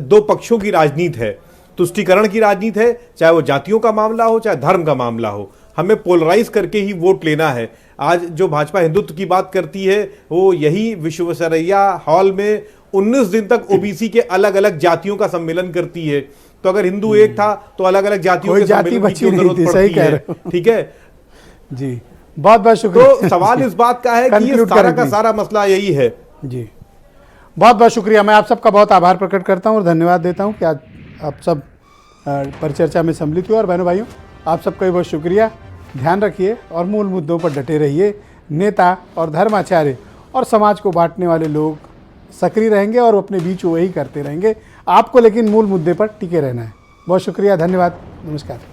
दो पक्षों की राजनीति है, तुष्टीकरण की राजनीति है, चाहे वो जातियों का मामला हो चाहे धर्म का मामला हो, हमें पोलराइज करके ही वोट लेना है। आज जो भाजपा हिंदुत्व की बात करती है वो यही विश्वेश्वरैया हॉल में 19 दिन तक ओबीसी के अलग अलग जातियों का सम्मेलन करती है। तो अगर हिंदू एक था तो अलग अलग जातियों के सम्मेलन की क्यों जरूरत पड़ती है? ठीक है जी, बहुत बहुत शुक्रिया। तो सवाल इस बात का है कि ये सारा का सारा मसला यही है। जी, बहुत बहुत शुक्रिया। मैं आप सबका बहुत आभार प्रकट करता हूँ और धन्यवाद देता हूँ कि आज आप सब परिचर्चा में सम्मिलित हुए। और बहनों भाइयों, आप सबका भी बहुत शुक्रिया। ध्यान रखिए और मूल मुद्दों पर डटे रहिए। नेता और धर्माचार्य और समाज को बांटने वाले लोग सक्रिय रहेंगे और अपने बीच वही करते रहेंगे। आपको लेकिन मूल मुद्दे पर टिके रहना है। बहुत शुक्रिया, धन्यवाद, नमस्कार।